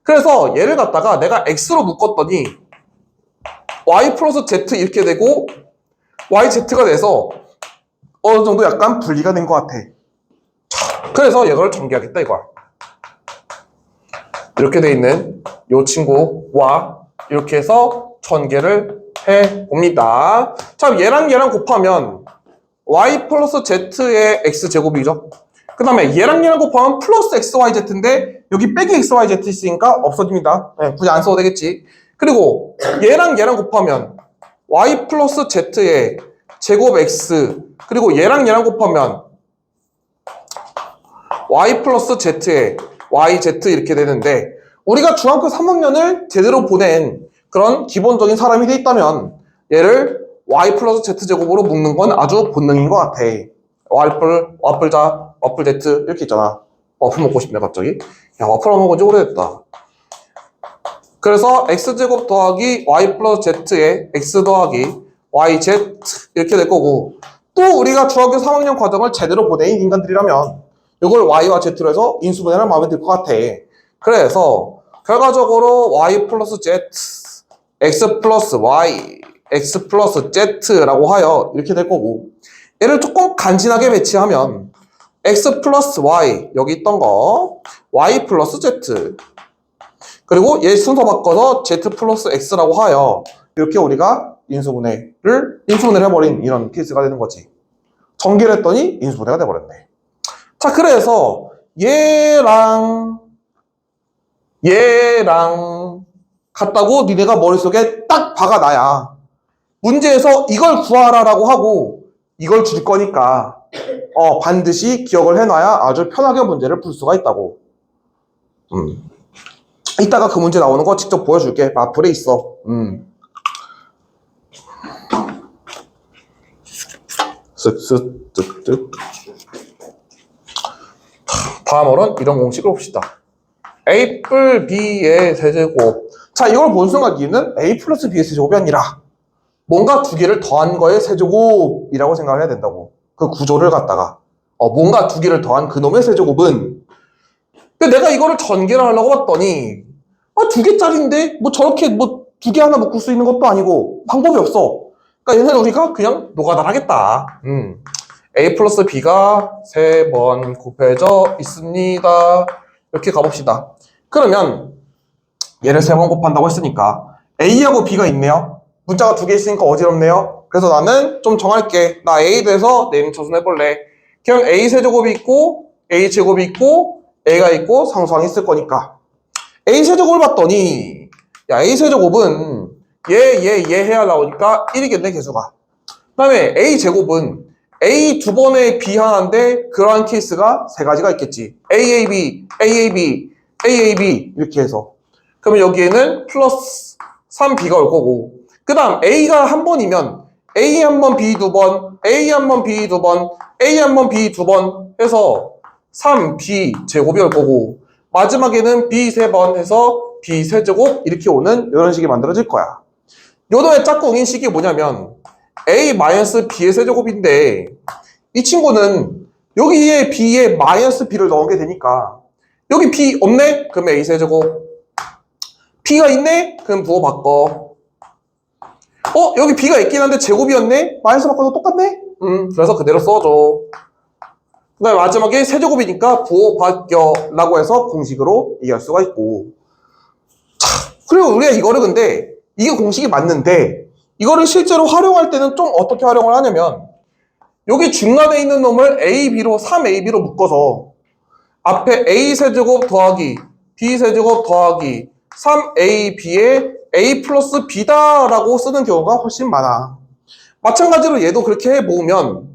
그래서 얘를 갖다가 내가 x로 묶었더니 y 플러스 z 이렇게 되고 yz가 돼서 어느 정도 약간 분리가 된 것 같아. 그래서 이걸 전개하겠다 이거야. 이렇게 돼 있는 이 친구와 이렇게 해서 전개를 해봅니다. 자, 얘랑 곱하면 y 플러스 z의 x제곱이죠. 그 다음에 얘랑 곱하면 플러스 xyz인데 여기 빼기 xyz 있으니까 없어집니다. 굳이 안 써도 되겠지. 그리고 얘랑 곱하면 y 플러스 z의 제곱 x 그리고 얘랑 곱하면 y 플러스 z의 yz 이렇게 되는데 우리가 중학교 3학년을 제대로 보낸 그런 기본적인 사람이 돼 있다면 얘를 y 플러스 z제곱으로 묶는 건 아주 본능인 것 같아. 와플 z 이렇게 있잖아. 와플 먹고 싶네 갑자기. 야, 와플 안 먹은 지 오래됐다. 그래서 x제곱 더하기 y 플러스 z의 x 더하기 yz 이렇게 될 거고 또 우리가 중학교 3학년 과정을 제대로 보낸 인간들이라면 이걸 y와 z로 해서 인수분해를 마음에 들 것 같아. 그래서 결과적으로 y 플러스 z x 플러스 y x 플러스 z라고 하여 이렇게 될 거고 얘를 조금 간지나게 배치하면 x 플러스 y 여기 있던 거 y 플러스 z 그리고 얘 순서 바꿔서 z 플러스 x라고 하여 이렇게 우리가 인수분해를 해버린 이런 케이스가 되는 거지. 전개를 했더니 인수분해가 돼버렸네. 자, 그래서 얘랑 같다고 니네가 머릿속에 딱 박아놔야 문제에서 이걸 구하라라고 하고 이걸 줄 거니까 반드시 기억을 해놔야 아주 편하게 문제를 풀 수가 있다고. 이따가 그 문제 나오는 거 직접 보여줄게. 마플에 있어. 쓱쓱 다음으로는 이런 공식을 봅시다. a 뿔 b의 세제곱. 자, 이걸 본 순간 니는 a 플러스 b의 세제곱이 아니라 뭔가 2개를 더한 거의 세제곱이라고 생각을 해야 된다고. 그 구조를 갖다가 뭔가 2개를 더한 그놈의 세제곱은 근데 내가 이거를 전개를 하려고 봤더니 2개짜리인데 뭐 저렇게 뭐 2개 하나 묶을 수 있는 것도 아니고 방법이 없어. 그러니까 얘는 우리가 그냥 노가다를 하겠다. a 플러스 b가 3번 곱해져 있습니다. 이렇게 가봅시다. 그러면 얘를 3번 곱한다고 했으니까 a하고 b가 있네요. 문자가 2개 있으니까 어지럽네요. 그래서 나는 좀 정할게. 나 a에 대해서 네임 처분해볼래. 그냥 a 세제곱이 있고 a 제곱이 있고 a가 있고 상수항이 있을 거니까 a 세제곱을 봤더니 야 a 세제곱은 얘 해야 나오니까 1이겠네 개수가. 그 다음에 a 제곱은 a 2번에 b 하나인데 그러한 케이스가 3가지가 있겠지. aab 이렇게 해서 그러면 여기에는 플러스 3b가 올 거고 그 다음 a가 한 번이면 a 한 번 b 2번 a 한 번 b 2번 a 한 번 b 2번 해서 3b 제곱이 올 거고 마지막에는 b 3번 해서 b 세제곱 이렇게 오는 이런 식이 만들어질 거야. 요놈의 짝꿍인 식이 뭐냐면 a-b의 세제곱인데 이 친구는 여기에 b에 마이너스 b를 넣은 게 되니까 여기 b 없네? 그럼 a 세제곱. b가 있네? 그럼 부호 바꿔. 여기 b가 있긴 한데 제곱이었네? 마이너스 바꿔도 똑같네? 그래서 그대로 써줘. 그 다음에 마지막에 세제곱이니까 부호 바뀌어 라고 해서 공식으로 얘기할 수가 있고. 자, 그리고 우리가 이거를 근데 이게 공식이 맞는데 이거를 실제로 활용할 때는 좀 어떻게 활용을 하냐면 여기 중간에 있는 놈을 AB로 3AB로 묶어서 앞에 A 세제곱 더하기 B 세제곱 더하기 3AB에 A 플러스 B다 라고 쓰는 경우가 훨씬 많아. 마찬가지로 얘도 그렇게 해 모으면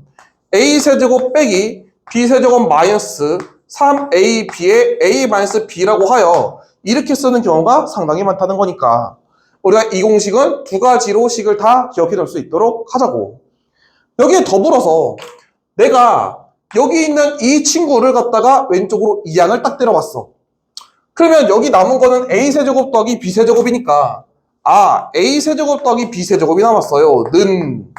A 세제곱 빼기 B 세제곱 마이너스 3AB에 A 마이너스 B라고 하여 이렇게 쓰는 경우가 상당히 많다는 거니까 우리가 이 공식은 두 가지로 식을 다 기억해 놓을 수 있도록 하자고. 여기에 더불어서 내가 여기 있는 이 친구를 갖다가 왼쪽으로 2항을 딱 때려봤어. 그러면 여기 남은 거는 A세제곱 더하기 B세제곱이니까 A세제곱 더하기 B세제곱이 남았어요. 는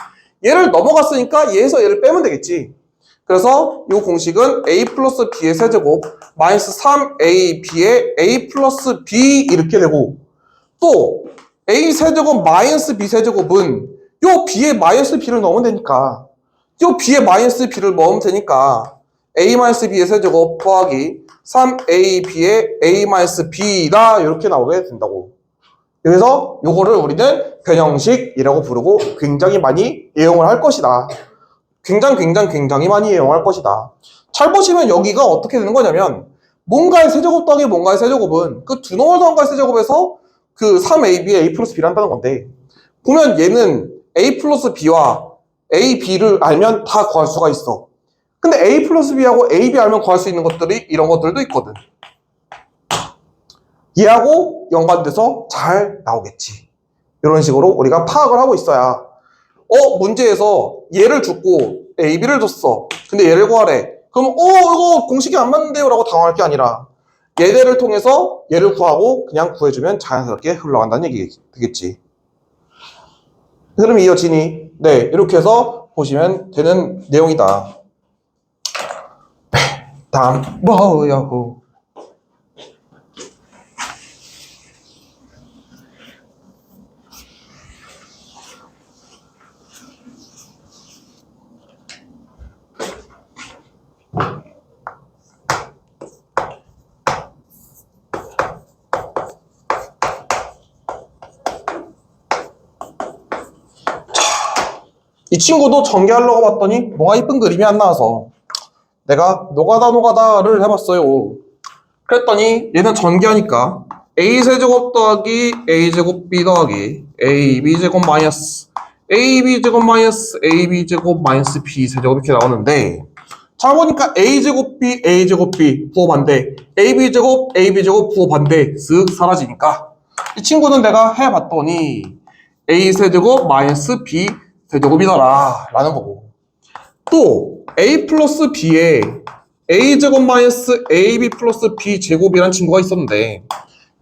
얘를 넘어갔으니까 얘에서 얘를 빼면 되겠지. 그래서 이 공식은 A 플러스 B의 세제곱 마이너스 3AB의 A 플러스 B 이렇게 되고 또 A 세제곱 마이너스 B 세제곱은 요 B에 마이너스 B를 넣으면 되니까 요 B에 마이너스 B를 넣으면 되니까 A 마이너스 B의 세제곱 더하기 3AB의 A 마이너스 B다 이렇게 나오게 된다고. 그래서 요거를 우리는 변형식이라고 부르고 굉장히 많이 애용을 할 것이다. 굉장히 많이 애용할 것이다. 잘 보시면 여기가 어떻게 되는 거냐면 뭔가의 세제곱 더하기 뭔가의 세제곱은 그 두 놈을 더한 거의 세제곱에서 그 3AB에 A 플러스 B를 한다는 건데 보면 얘는 A 플러스 B와 A, B를 알면 다 구할 수가 있어. 근데 A 플러스 B하고 A, B 알면 구할 수 있는 것들이 이런 것들도 있거든. 얘하고 연관돼서 잘 나오겠지. 이런 식으로 우리가 파악을 하고 있어야 문제에서 얘를 줬고 A, B를 줬어. 근데 얘를 구하래. 그럼 이거 공식이 안 맞는데요 라고 당황할 게 아니라 얘들을 통해서 얘를 구하고 그냥 구해주면 자연스럽게 흘러간다는 얘기 되겠지. 흐름이 이어지니 네 이렇게 해서 보시면 되는 내용이다. 다음 뭐야호 이 친구도 전개하려고 봤더니 뭐가 이쁜 그림이 안 나와서 내가 노가다를 해봤어요. 그랬더니 얘는 전개하니까 A세제곱 더하기 A제곱 B 더하기 AB제곱 마이너스 AB제곱 마이너스 AB제곱 마이너스 B세제곱 이렇게 나오는데 잘 보니까 A제곱 B A제곱 B 부호 반대 AB제곱 AB제곱 부호 반대 쓱 사라지니까 이 친구는 내가 해봤더니 A세제곱 마이너스 B 세제곱이더라 라는 거고 또 A 플러스 B에 A제곱 마이너스 AB 플러스 B제곱이라는 친구가 있었는데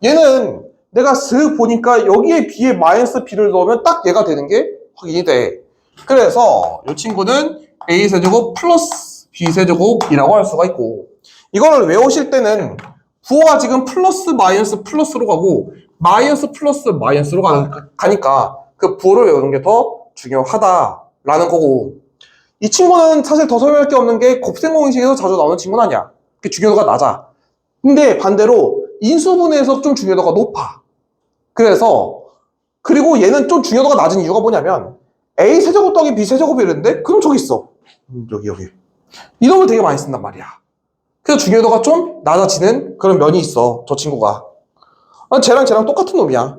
얘는 내가 슥 보니까 여기에 B에 마이너스 B를 넣으면 딱 얘가 되는 게 확인이 돼. 그래서 이 친구는 A세제곱 플러스 B세제곱이라고 할 수가 있고 이거를 외우실 때는 부호가 지금 플러스 마이너스 플러스로 가고 마이너스 플러스 마이너스로 가니까 그 부호를 외우는 게 더 중요하다라는 거고 이 친구는 사실 더 설명할 게 없는 게 곱셈 공식에서 자주 나오는 친구는 아니야. 그 중요도가 낮아. 근데 반대로 인수분해에서 좀 중요도가 높아. 그래서 그리고 얘는 좀 중요도가 낮은 이유가 뭐냐면 A 세제곱 더하기 B 세제곱이 이랬는데 그럼 저기 있어. 여기 이놈을 되게 많이 쓴단 말이야. 그래서 중요도가 좀 낮아지는 그런 면이 있어. 저 친구가. 쟤랑 똑같은 놈이야.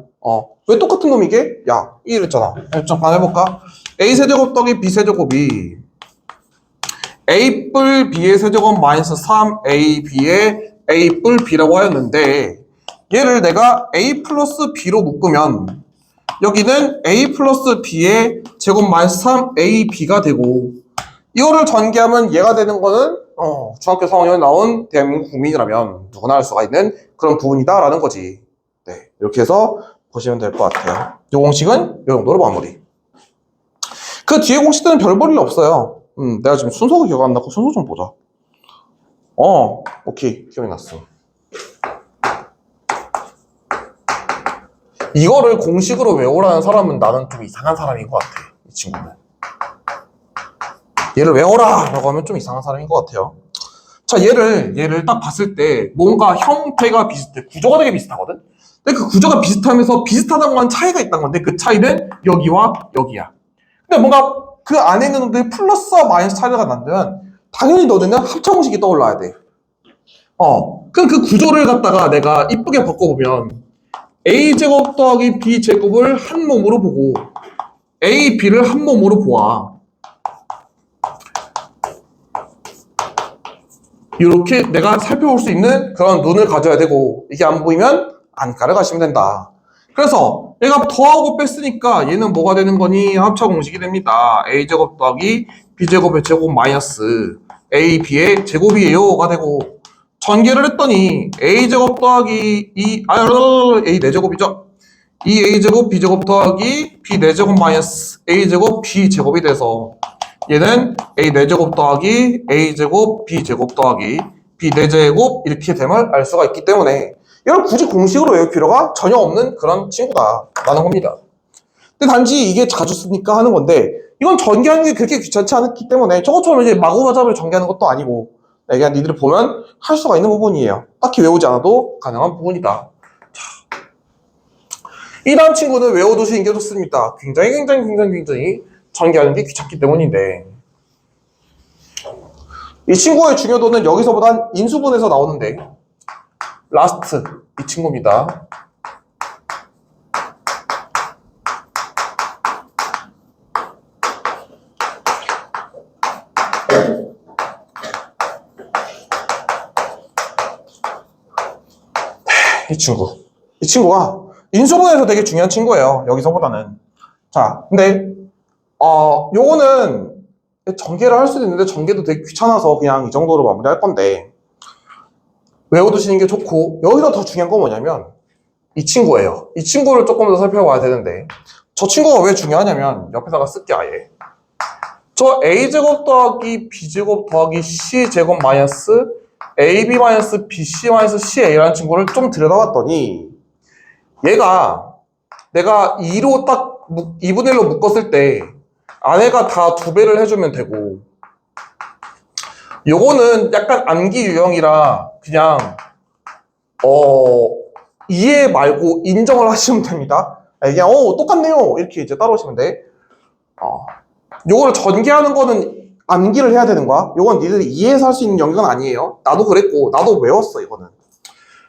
왜 똑같은 놈이게? 야, 이랬잖아. 잠깐 해볼까? A 세제곱 더하기 B 세제곱이 A 뿔 B의 세제곱 마이너스 3AB의 A 뿔 B라고 하였는데 얘를 내가 A 플러스 B로 묶으면 여기는 A 플러스 B의 제곱 마이너스 3AB가 되고 이거를 전개하면 얘가 되는 거는 중학교 4학년에 나온 대한민국 국민이라면 누구나 알 수가 있는 그런 부분이다라는 거지. 네, 이렇게 해서 보시면 될 것 같아요. 이 공식은 이 정도로 마무리. 그 뒤에 공식들은 별 볼 일 없어요. 내가 지금 순서가 기억 안 나고 순서 좀 보자. 오케이. 기억이 났어. 이거를 공식으로 외우라는 사람은 나는 좀 이상한 사람인 것 같아. 이 친구는. 얘를 외워라! 라고 하면 좀 이상한 사람인 것 같아요. 자, 얘를 딱 봤을 때 뭔가 형태가 비슷해. 구조가 되게 비슷하거든? 근데 그 구조가 비슷하면서 비슷하다고 한 차이가 있다는 건데 그 차이는 여기와 여기야. 근데 뭔가 그 안에 있는 놈들이 플러스와 마이너스 차이가 난다면 당연히 너네는 합차공식이 떠올라야 돼. 그럼 그 구조를 갖다가 내가 이쁘게 바꿔보면 a제곱 더하기 b제곱을 한 몸으로 보고 a, b를 한 몸으로 보아. 이렇게 내가 살펴볼 수 있는 그런 눈을 가져야 되고 이게 안 보이면 안가를 가시면 된다. 그래서 얘가 더하고 뺐으니까 얘는 뭐가 되는 거니? 합차 공식이 됩니다. a제곱 더하기 b제곱의 제곱 마이너스 a, b의 제곱이에요가 되고 전개를 했더니 a제곱 더하기 a 4제곱이죠. 2a제곱 b제곱 더하기 b 4제곱 마이너스 a제곱 b제곱이 돼서 얘는 a 4제곱 더하기 a제곱 b제곱 더하기 b 4제곱 이렇게 됨을 알 수가 있기 때문에 이걸 굳이 공식으로 외울 필요가 전혀 없는 그런 친구다라는 겁니다. 근데 단지 이게 자주 쓰니까 하는 건데 이건 전개하는 게 그렇게 귀찮지 않기 때문에 저것처럼 이제 마구마잡을 전개하는 것도 아니고 그냥 니들이 보면 할 수가 있는 부분이에요. 딱히 외우지 않아도 가능한 부분이다. 이 다음 친구는 외워두시는 게 좋습니다. 굉장히 전개하는 게 귀찮기 때문인데 이 친구의 중요도는 여기서보단 인수분해서 나오는데 라스트 이 친구입니다. 이 친구가 인수분해에서 되게 중요한 친구예요. 여기서보다는. 자, 근데 요거는 전개를 할 수도 있는데 전개도 되게 귀찮아서 그냥 이 정도로 마무리할 건데 외워두시는 게 좋고 여기서 더 중요한 건 뭐냐면 이 친구예요. 이 친구를 조금 더 살펴봐야 되는데 저 친구가 왜 중요하냐면 옆에다가 쓸게 아예 저 a제곱 더하기 b제곱 더하기 c제곱 마이너스 ab 마이너스 bc 마이너스 ca라는 친구를 좀 들여다봤더니 얘가 내가 2로 딱 2분의 1로 묶었을 때 안에가 다 2배를 해주면 되고 요거는 약간 암기 유형이라 그냥 이해 말고 인정을 하시면 됩니다. 그냥 똑같네요 이렇게 이제 따라오시면 돼. 요거를 전개하는 거는 암기를 해야 되는 거야. 요건 니들이 이해해서 할 수 있는 영역은 아니에요. 나도 그랬고 나도 외웠어 이거는.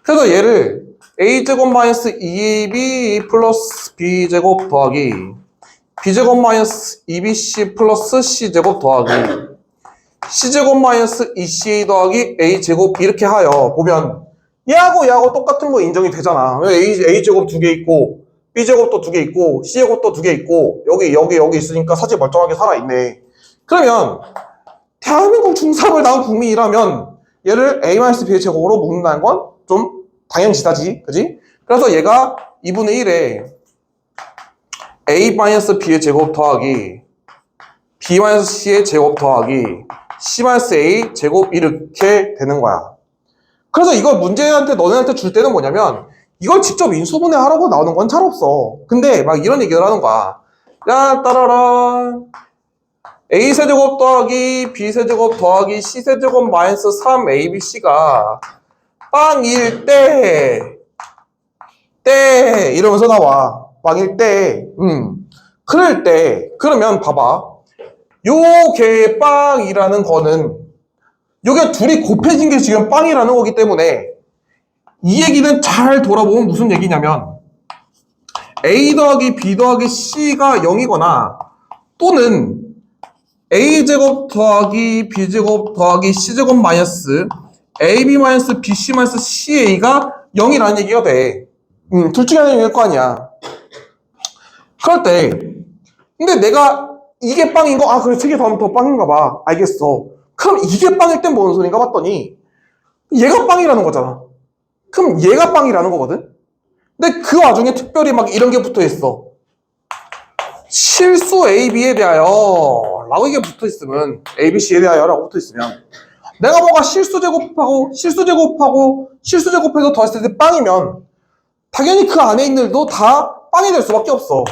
그래서 얘를 a제곱 마이너스 2ab 플러스 b제곱 더하기 b제곱 마이너스 2bc 플러스 c제곱 더하기 c제곱 마이너스 2ca 더하기 a제곱 이렇게 하여 보면 얘하고 똑같은 거 인정이 되잖아. a제곱 2개 있고 b제곱도 2개 있고 c제곱도 2개 있고 여기 있으니까 사실 멀쩡하게 살아있네. 그러면 대한민국 중3을 나온 국민이라면 얘를 a-b의 제곱으로 묶는다는 건 좀 당연지다지, 그지? 그래서 얘가 2분의 1에 a-b의 제곱 더하기 b-c의 제곱 더하기 c-a 제곱 이렇게 되는 거야. 그래서 이걸 문제한테 너네한테 줄 때는 뭐냐면 이걸 직접 인수분해 하라고 나오는 건 잘 없어. 근데 막 이런 얘기를 하는 거야. 야 따라란 a세제곱 더하기 b세제곱 더하기 c세제곱 마이너스 3abc가 빵일 때 이러면서 나와. 빵일 때 그럴 때 그러면 봐봐 요게 빵이라는 거는 요게 둘이 곱해진 게 지금 빵이라는 거기 때문에 이 얘기는 잘 돌아보면 무슨 얘기냐면 a 더하기 b 더하기 c가 0이거나 또는 a제곱 더하기 b제곱 더하기 c제곱 마이너스 ab 마이너스 bc 마이너스 ca가 0이라는 얘기가 돼. 둘 중에 하나일 거 아니야. 그럴 때 근데 내가 이게 빵인 거 그래 3개 더하면 더 빵인가 봐. 알겠어. 그럼 이게 빵일 땐 뭔 소린가 봤더니 얘가 빵이라는 거잖아. 그럼 얘가 빵이라는 거거든? 근데 그 와중에 특별히 막 이런 게 붙어 있어. 실수 A, B에 대하여 라고 이게 붙어 있으면 A, B, C에 대하여 라고 붙어 있으면 내가 뭐가 실수 제곱하고 실수 제곱하고 실수 제곱해서 더했을 때 빵이면 당연히 그 안에 있는 일도 다 빵이 될 수밖에 없어.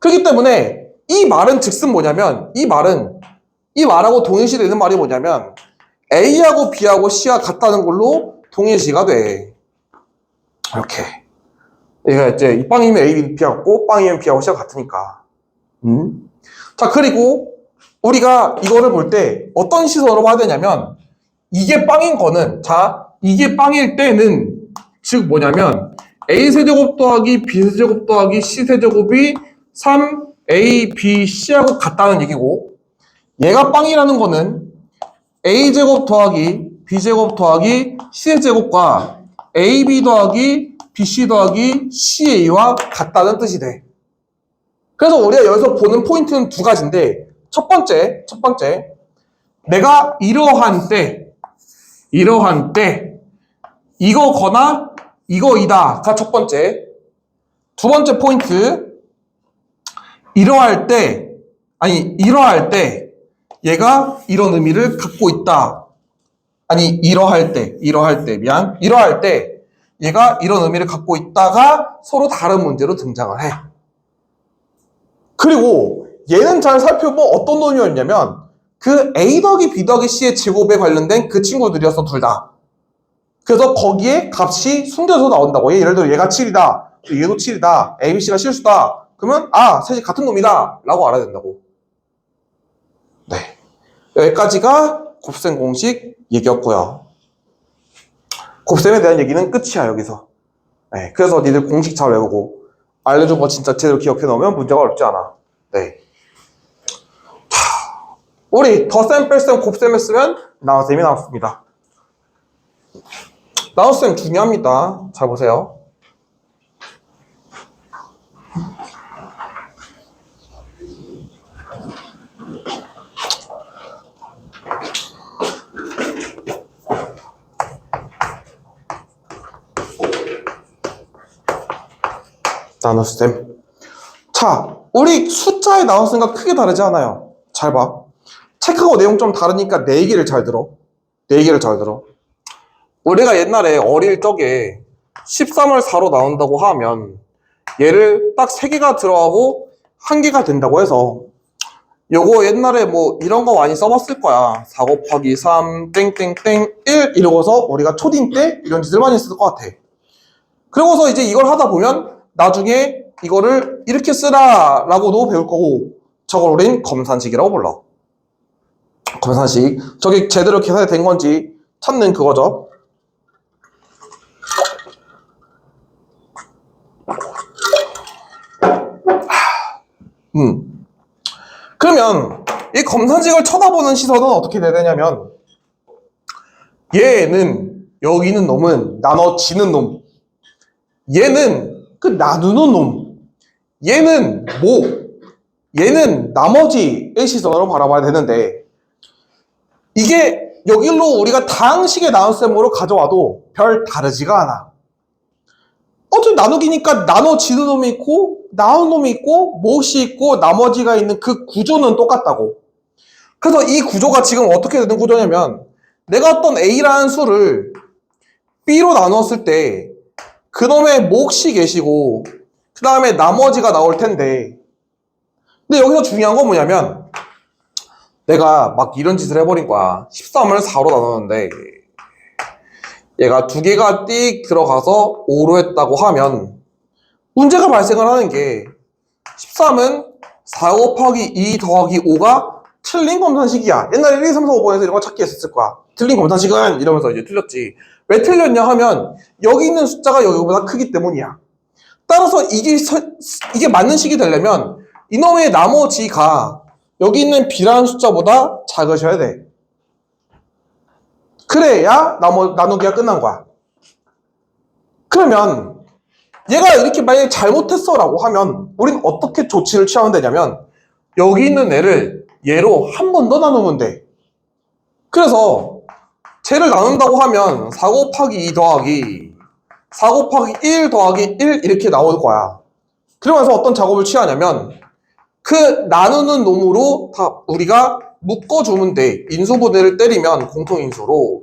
그렇기 때문에 이 말은 즉슨 뭐냐면 이 말하고 동일시되는 말이 뭐냐면 A하고 B하고 C가 같다는 걸로 동일시가 돼. 이렇게. 얘가 이제 이 빵이면 A, B하고 빵이면 B하고 C가 같으니까. 자, 그리고 우리가 이거를 볼 때 어떤 시선으로 봐야 되냐면 이게 빵인 거는 자, 이게 빵일 때는 즉 뭐냐면 A세제곱 더하기 B세제곱 더하기 C세제곱이 3A, B, C하고 같다는 얘기고 얘가 빵이라는 거는 A제곱 더하기 B제곱 더하기 C제곱과 AB 더하기 BC 더하기 CA와 같다는 뜻이 돼. 그래서 우리가 여기서 보는 포인트는 두 가지인데 첫 번째 내가 이러한 때 이거거나 이거이다가 첫 번째. 두 번째 포인트 이러할 때 얘가 이런 의미를 갖고 있다. 이러할 때 얘가 이런 의미를 갖고 있다가 서로 다른 문제로 등장을 해. 그리고 얘는 잘 살펴보면 어떤 놈이었냐면 그 A 더하기 B 더하기 C의 제곱에 관련된 그 친구들이었어, 둘 다. 그래서 거기에 값이 숨겨져 나온다고. 예를 들어 얘가 7이다. 얘도 7이다. A, B, C가 실수다. 그러면 셋이 같은 놈이다 라고 알아야 된다고. 네, 여기까지가 곱셈 공식 얘기였고요. 곱셈에 대한 얘기는 끝이야 여기서. 네, 그래서 니들 공식 잘 외우고 알려준 거 진짜 제대로 기억해 놓으면 문제가 어렵지 않아. 네. 우리 덧셈, 뺄셈, 곱셈 했으면 나눗셈이 나왔습니다. 나눗셈 중요합니다. 잘 보세요. 나눗셈. 자, 우리 숫자의 나눗셈과 크게 다르지 않아요. 잘 봐. 책하고 내용 좀 다르니까 내 얘기를 잘 들어. 우리가 옛날에 어릴 적에 13을 4로 나온다고 하면 얘를 딱 3개가 들어가고 1개가 된다고 해서 요거 옛날에 뭐 이런 거 많이 써봤을 거야. 4 곱하기 3 땡땡땡 1 이러고서 우리가 초딩 때 이런 짓을 많이 했을 것 같아. 그러고서 이제 이걸 하다 보면 나중에 이거를 이렇게 쓰라 라고도 배울 거고 저걸 우린 검산식이라고 불러. 검산식. 저게 제대로 계산이 된 건지 찾는 그거죠. 그러면 이 검산식을 쳐다보는 시선은 어떻게 돼야 되냐면 얘는 여기 있는 놈은 나눠지는 놈, 얘는 그 나누는 놈, 얘는 얘는 나머지의 시선으로 바라봐야 되는데 이게 여기로 우리가 다항식의 나눗셈으로 가져와도 별 다르지가 않아. 어차피 나누기니까 나눠지는 놈이 있고 나눈 놈이 있고 몫이 있고 나머지가 있는 그 구조는 똑같다고. 그래서 이 구조가 지금 어떻게 되는 구조냐면 내가 어떤 A라는 수를 B로 나눴을 때 그놈의 몫이 계시고 그 다음에 나머지가 나올 텐데 근데 여기서 중요한 건 뭐냐면 내가 막 이런 짓을 해버린 거야. 13을 4로 나눴는데 얘가 2개가 띡 들어가서 5로 했다고 하면 문제가 발생을 하는 게 13은 4 곱하기 2 더하기 5가 틀린 검산식이야. 옛날에 1, 2, 3, 4, 5번에서 이런 거 찾기 했었을 거야. 틀린 검산식은 이러면서 이제 틀렸지. 왜 틀렸냐 하면 여기 있는 숫자가 여기보다 크기 때문이야. 따라서 이게 맞는 식이 되려면 이놈의 나머지가 여기 있는 B라는 숫자보다 작으셔야 돼. 그래야 나누기가 끝난 거야. 그러면 얘가 이렇게 만약에 잘못했어 라고 하면 우린 어떻게 조치를 취하면 되냐면 여기 있는 애를 얘로 한 번 더 나누면 돼. 그래서 쟤를 나눈다고 하면 4 곱하기 2 더하기 4 곱하기 1 더하기 1 이렇게 나올 거야. 그러면서 어떤 작업을 취하냐면 그 나누는 놈으로 다 우리가 묶어주면 돼. 인수분해를 때리면 공통인수로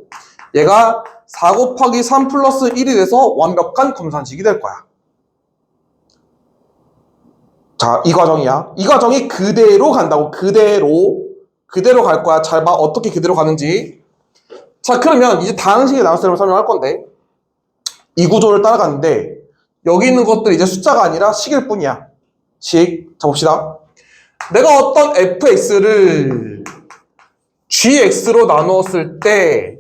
얘가 4 곱하기 3 플러스 1이 돼서 완벽한 검산식이 될 거야. 자, 이 과정이야. 이 과정이 그대로 간다고. 그대로 갈 거야. 잘 봐. 어떻게 그대로 가는지. 자, 그러면 이제 다항식의 나눗셈을 설명할 건데 이 구조를 따라가는데 여기 있는 것들 이제 숫자가 아니라 식일 뿐이야. 식. 자, 봅시다. 내가 어떤 fx를 gx로 나누었을 때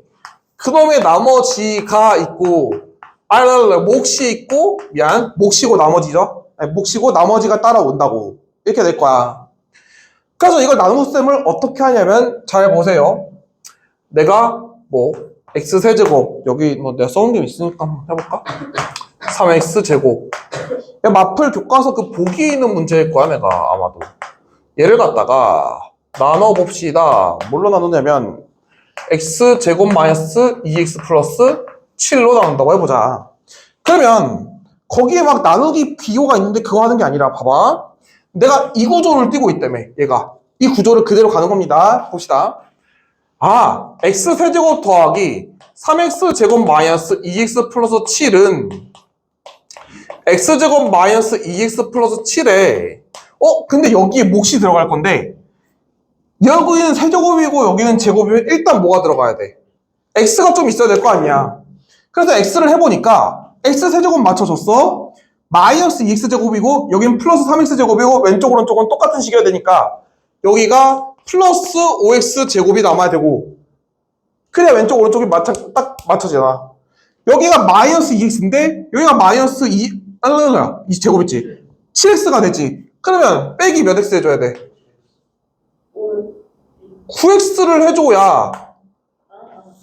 그놈의 나머지가 있고 몫이 있고 몫이고 나머지죠. 아니, 몫이고 나머지가 따라온다고 이렇게 될 거야. 그래서 이걸 나눗셈을 어떻게 하냐면 잘 보세요. 내가 뭐 x세제곱 여기 뭐 내가 써놓은 게 있으니까 한번 해볼까? 3x제곱 마플 교과서 그 보기에 있는 문제일 거야 내가 아마도. 얘를 갖다가 나눠봅시다. 뭘로 나누냐면 x제곱 마이너스 2x 플러스 7로 나눈다고 해보자. 그러면 거기에 막 나누기 비교가 있는데 그거 하는 게 아니라 봐봐. 내가 이 구조를 띄고 있다며 얘가. 이 구조를 그대로 가는 겁니다. 봅시다. 아, x세제곱 더하기 3x제곱 마이너스 2x 플러스 7은 x제곱 마이너스 2x 플러스 7에 근데 여기에 몫이 들어갈 건데 여기는 세제곱이고 여기는 제곱이면 일단 뭐가 들어가야 돼? x가 좀 있어야 될 거 아니야. 그래서 x를 해보니까 x세제곱 맞춰줬어. 마이너스 2x제곱이고 여기는 플러스 3x제곱이고 왼쪽 오른쪽은 똑같은 식이어야 되니까 여기가 플러스 5x제곱이 남아야 되고 그래야 왼쪽 오른쪽이 딱 맞춰지잖아. 여기가 마이너스 2x인데 여기가 마이너스 2제곱이지 7x가 되지. 그러면 빼기 몇 x 해줘야 돼? 9x를 해줘야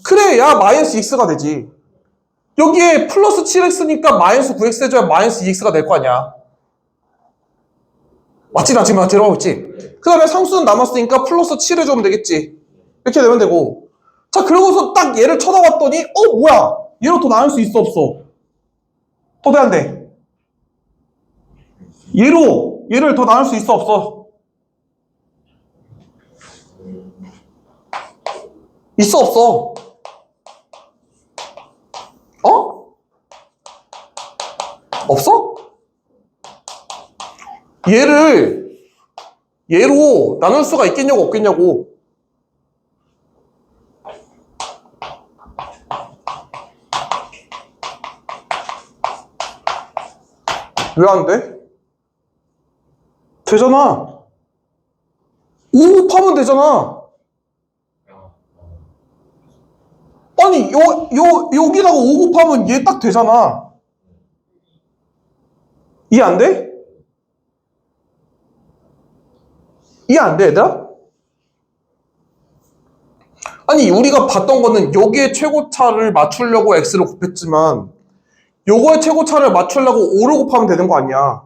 그래야 마이너스 x가 되지. 여기에 플러스 7x니까 마이너스 9x 해줘야 마이너스 2x가 될 거 아니야. 맞지? 나 지금 들어가고 있지? 그 다음에 상수는 남았으니까 플러스 7 해주면 되겠지. 이렇게 되면 되고. 자, 그러고서 딱 얘를 쳐다봤더니 뭐야? 얘로 더 나눌 수 있어 없어? 더 돼 안 돼? 얘를 더 나눌 수 있어 없어? 있어 없어? 없어? 얘로 나눌 수가 있겠냐고 없겠냐고. 왜 안 돼? 되잖아. 5 곱하면 되잖아. 아니 여기다가 5 곱하면 얘 딱 되잖아. 이해 안 돼? 이해 안 돼 얘들아? 아니 우리가 봤던 거는 여기에 최고차를 맞추려고 x를 곱했지만 요거의 최고차를 맞추려고 5를 곱하면 되는 거 아니야.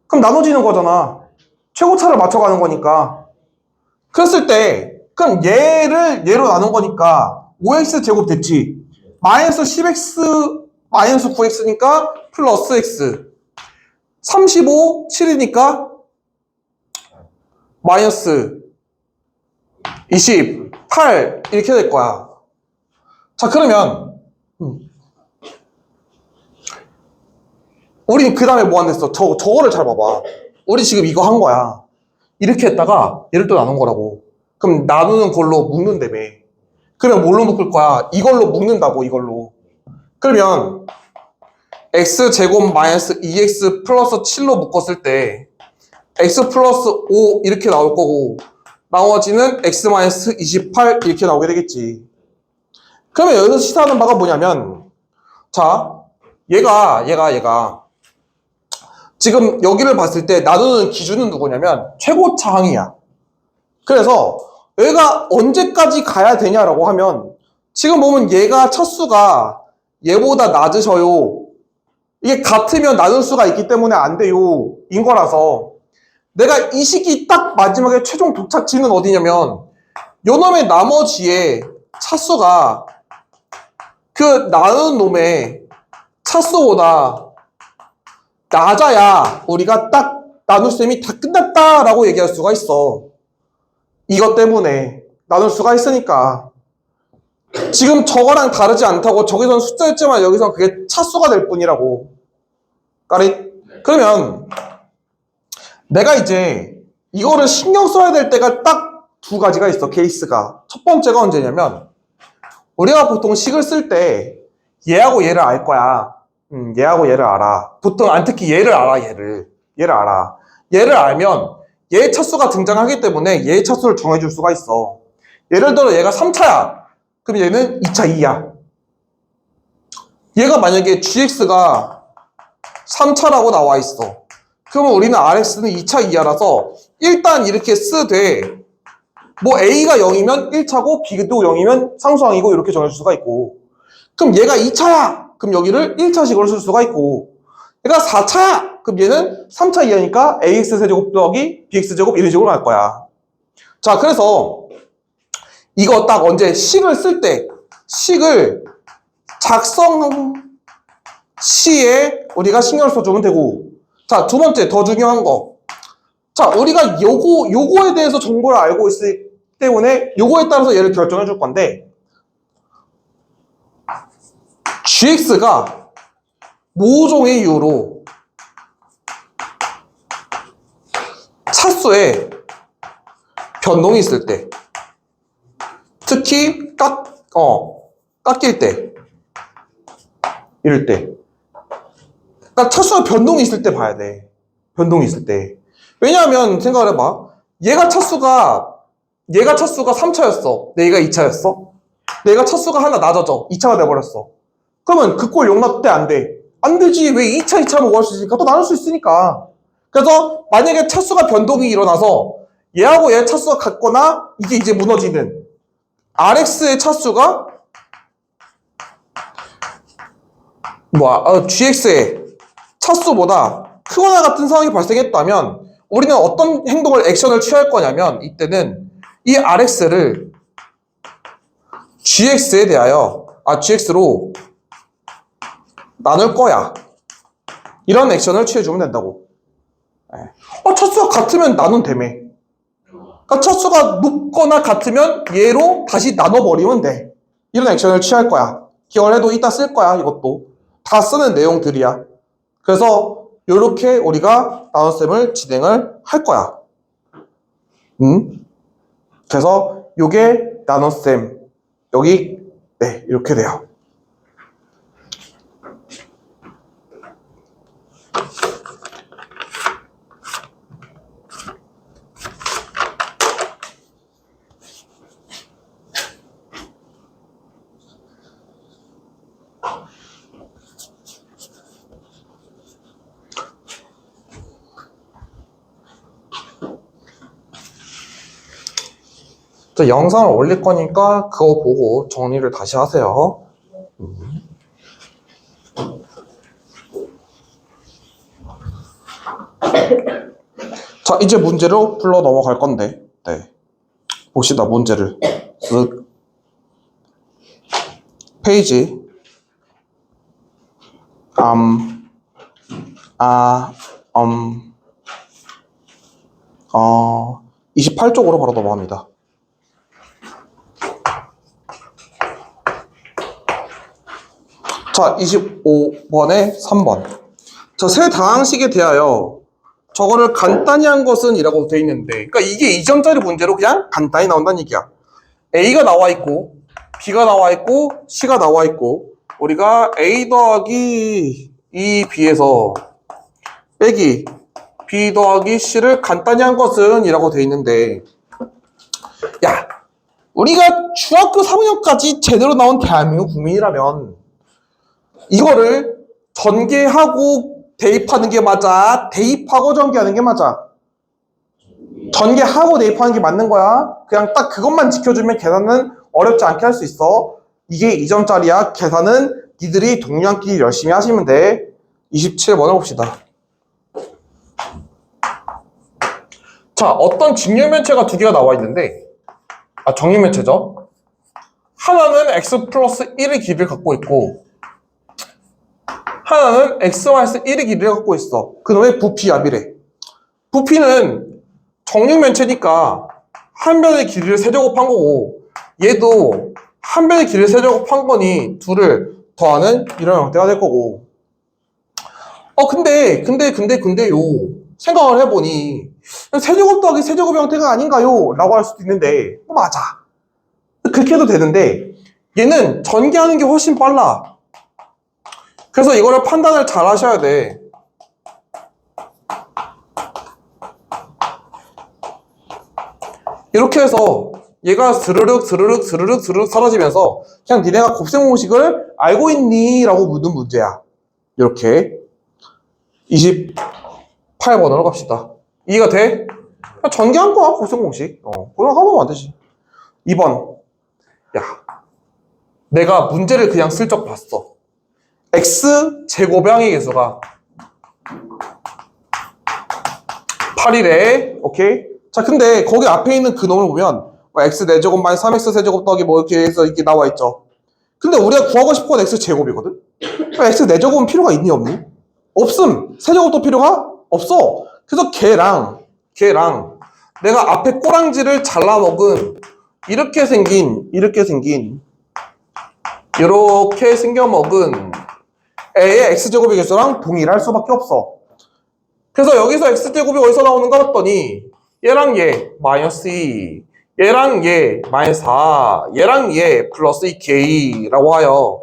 그럼 나눠지는 거잖아. 최고차를 맞춰가는 거니까. 그랬을 때 그럼 얘로 나눈 거니까 5x 제곱 됐지. 마이너스 10x 마이너스 9x니까 플러스 x 35 7이니까 마이너스 28 이렇게 될 거야. 자 그러면 우리 그 다음에 뭐 안 됐어? 저거를 잘 봐봐. 우리 지금 이거 한 거야. 이렇게 했다가 얘를 또 나눈 거라고. 그럼 나누는 걸로 묶는다며. 그러면 뭘로 묶을 거야? 이걸로 묶는다고 이걸로. 그러면 x제곱 마이너스 2x 플러스 7로 묶었을 때 x 플러스 5 이렇게 나올 거고 나머지는 x 마이너스 28 이렇게 나오게 되겠지. 그러면 여기서 시사하는 바가 뭐냐면 자 얘가 지금 여기를 봤을 때 나누는 기준은 누구냐면 최고차 항이야. 그래서 얘가 언제까지 가야 되냐라고 하면 지금 보면 얘가 첫 수가 얘보다 낮으셔요. 이게 같으면 나눌 수가 있기 때문에 안 돼요. 인 거라서 내가 이 식이 딱 마지막에 최종 도착지는 어디냐면 요놈의 나머지의 차수가 그 나누는 놈의 차수보다 낮아야 우리가 딱 나눗셈이 다 끝났다라고 얘기할 수가 있어. 이것 때문에 나눌 수가 있으니까. 지금 저거랑 다르지 않다고 저기선 숫자였지만 여기선 그게 차수가 될 뿐이라고. 까릿? 그러면 내가 이제 이거를 신경 써야 될 때가 딱 두 가지가 있어, 케이스가. 첫 번째가 언제냐면 우리가 보통 식을 쓸 때 얘하고 얘를 알 거야. 얘하고 얘를 알아. 보통 특히 얘를 알아. 얘를 알아. 얘를 알면 얘의 차수가 등장하기 때문에 얘의 차수를 정해줄 수가 있어. 예를 들어 얘가 3차야. 그럼 얘는 2차 2야. 얘가 만약에 gx가 3차라고 나와 있어. 그러면 우리는 rx는 2차 2야라서 일단 이렇게 쓰되 뭐 a가 0이면 1차고 b도 0이면 상수항이고 이렇게 정해줄 수가 있고, 그럼 얘가 2차야. 그럼 여기를 1차식으로 쓸 수가 있고, 얘가 4차야. 그럼 얘는 3차 이하니까 ax세제곱 더하기 bx제곱 이런 식으로 할 거야. 자, 그래서 이거 딱 언제 식을 쓸 때, 식을 작성 시에 우리가 신경을 써주면 되고. 자, 두 번째 더 중요한 거. 자, 우리가 요거에 대해서 정보를 알고 있기 때문에 요거에 따라서 얘를 결정해 줄 건데, gx가 모종의 이유로 차수에 변동이 있을 때, 특히 깎일 때, 이럴 때, 그러니까 차수에 변동이 있을 때 봐야 돼. 변동이 있을 때. 왜냐하면 생각을 해봐. 얘가 차수가 3차였어. 얘가 2차였어. 얘가 차수가 하나 낮아져. 2차가 돼버렸어. 그러면 그 꼴 용납돼? 안 돼? 안 되지. 왜 2차, 2차로 구할 수 있으니까? 또 나눌 수 있으니까. 그래서 만약에 차수가 변동이 일어나서 얘하고 얘 차수가 같거나 이게 이제 무너지는 Rx의 차수가 GX의 차수보다 크거나 같은 상황이 발생했다면 우리는 어떤 행동을, 액션을 취할 거냐면 이때는 이 Rx를 GX에 대하여 GX로 나눌 거야. 이런 액션을 취해주면 된다고. 차수가 같으면 나눈다며. 그러니까 차수가 높거나 같으면 얘로 다시 나눠버리면 돼. 이런 액션을 취할 거야. 기억을 해도 이따 쓸 거야. 이것도 다 쓰는 내용들이야. 그래서 이렇게 우리가 나눗셈을 진행을 할 거야. 그래서 요게 나눗셈 여기 이렇게 돼요. 자, 영상을 올릴 거니까 그거 보고 정리를 다시 하세요. 자, 이제 문제로 풀러 넘어갈 건데, 봅시다, 문제를. 페이지 28쪽으로 바로 넘어갑니다. 자, 25번에 3번. 자, 세 다항식에 대하여 저거를 간단히 한 것은 이라고 돼 있는데, 그러니까 이게 2점짜리 문제로 그냥 간단히 나온다는 얘기야. A가 나와 있고, B가 나와 있고, C가 나와 있고, 우리가 A 더하기 2B에서 빼기 B 더하기 C를 간단히 한 것은 이라고 돼 있는데, 야, 우리가 중학교 3학년까지 제대로 나온 대한민국 국민이라면 이거를 전개하고 대입하는 게 맞아? 대입하고 전개하는 게 맞아? 전개하고 대입하는 게 맞는 거야. 그냥 딱 그것만 지켜주면 계산은 어렵지 않게 할 수 있어. 이게 2점짜리야. 계산은 니들이 동료끼리 열심히 하시면 돼. 27번을 봅시다. 자, 어떤 직렬면체가 두 개가 나와 있는데 정육면체죠. 하나는 x 플러스 1의 길이를 갖고 있고 하나는 x 마이너스 1의 길이를 갖고 있어. 그놈의 부피압이래. 부피는 정육면체니까 한 변의 길이를 세제곱한 거고 얘도 한 변의 길이를 세제곱한 거니 둘을 더하는 이런 형태가 될 거고 근데요 생각을 해보니 세제곱 더하기 세제곱 형태가 아닌가요? 라고 할 수도 있는데 맞아. 그렇게 해도 되는데 얘는 전개하는 게 훨씬 빨라. 그래서 이거를 판단을 잘 하셔야 돼. 이렇게 해서 얘가 스르륵 사라지면서 그냥 니네가 곱셈 공식을 알고 있니? 라고 묻는 문제야. 이렇게 28번으로 갑시다. 이해가 돼? 그냥 전개한 거야 곱셈 공식. 그냥 하면 안 되지. 2번. 야, 내가 문제를 그냥 슬쩍 봤어. x 제곱의 개수가 8이래. 오케이. 자, 근데 거기 앞에 있는 그 놈을 보면 x 4제곱 마이너스 3x 세제곱 더하기 뭐 이렇게 해서 이렇게 나와 있죠. 근데 우리가 구하고 싶은 건 x 제곱이거든. x 4제곱은 필요가 있니 없니? 없음. 세제곱도 필요가 없어. 그래서 걔랑 내가 앞에 꼬랑지를 잘라 먹은 이렇게 생긴 A의 x제곱의 개수랑 동일할 수밖에 없어. 그래서 여기서 x제곱이 어디서 나오는가 봤더니 얘랑 얘 마이너스 2, 얘랑 얘 마이너스 4, 얘랑 얘 플러스 2k라고 하여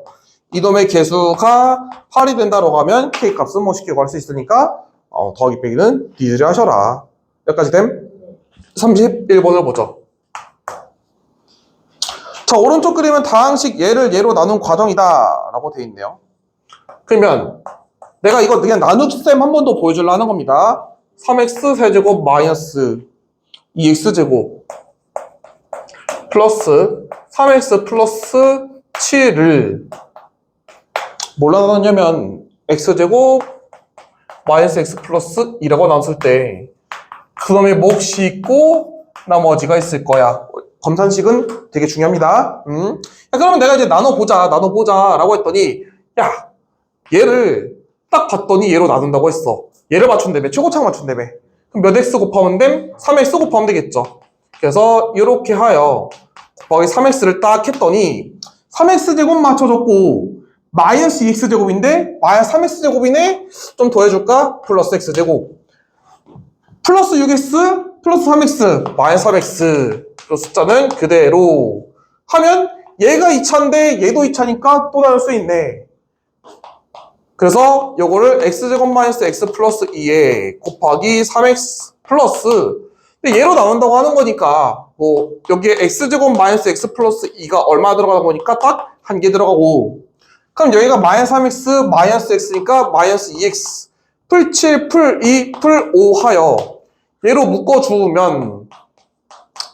이놈의 개수가 8이 된다고 하면 k 값은 뭐 쉽게 구할 수 있으니까 더하기 빼기는 니들이 하셔라. 여기까지 됨? 31번을 보죠. 자, 오른쪽 그림은 다항식 얘를 얘로 나눈 과정이다 라고 돼 있네요. 그러면 내가 이거 그냥 나누기셈 한 번 더 보여주려 하는 겁니다. 3x 세제곱 마이너스 2x제곱 플러스 3x 플러스 7을 뭘로 나눴냐면 x제곱 마이너스 x 플러스 2라고 나눴을 때 그놈의 몫이 있고 나머지가 있을 거야. 검산식은 되게 중요합니다. 야, 그러면 내가 이제 나눠보자 라고 했더니 야, 얘를 딱 봤더니 얘로 나눈다고 했어. 얘를 맞춘다며, 최고차를 맞춘다며. 그럼 몇 x 곱하면 됨? 3x 곱하면 되겠죠. 그래서 이렇게 하여 곱하기 3x를 딱 했더니 3x제곱 맞춰줬고 마이너스 2x제곱인데 마이너스 3x제곱이네? 좀 더해줄까? 플러스 x제곱 플러스 6x 플러스 3x 마이너스 3x 그 숫자는 그대로 하면 얘가 2차인데 얘도 2차니까 또 나눌 수 있네. 그래서 요거를 x제곱 마이너스 x 플러스 2에 곱하기 3x 플러스 근데 얘로 나눈다고 하는 거니까 뭐 여기에 x제곱 마이너스 x 플러스 2가 얼마 들어가다 보니까 딱 한 개 들어가고 그럼 여기가 마이너스 3x 마이너스 x니까 마이너스 2x 풀 7 풀 2 풀 5 하여 얘로 묶어주면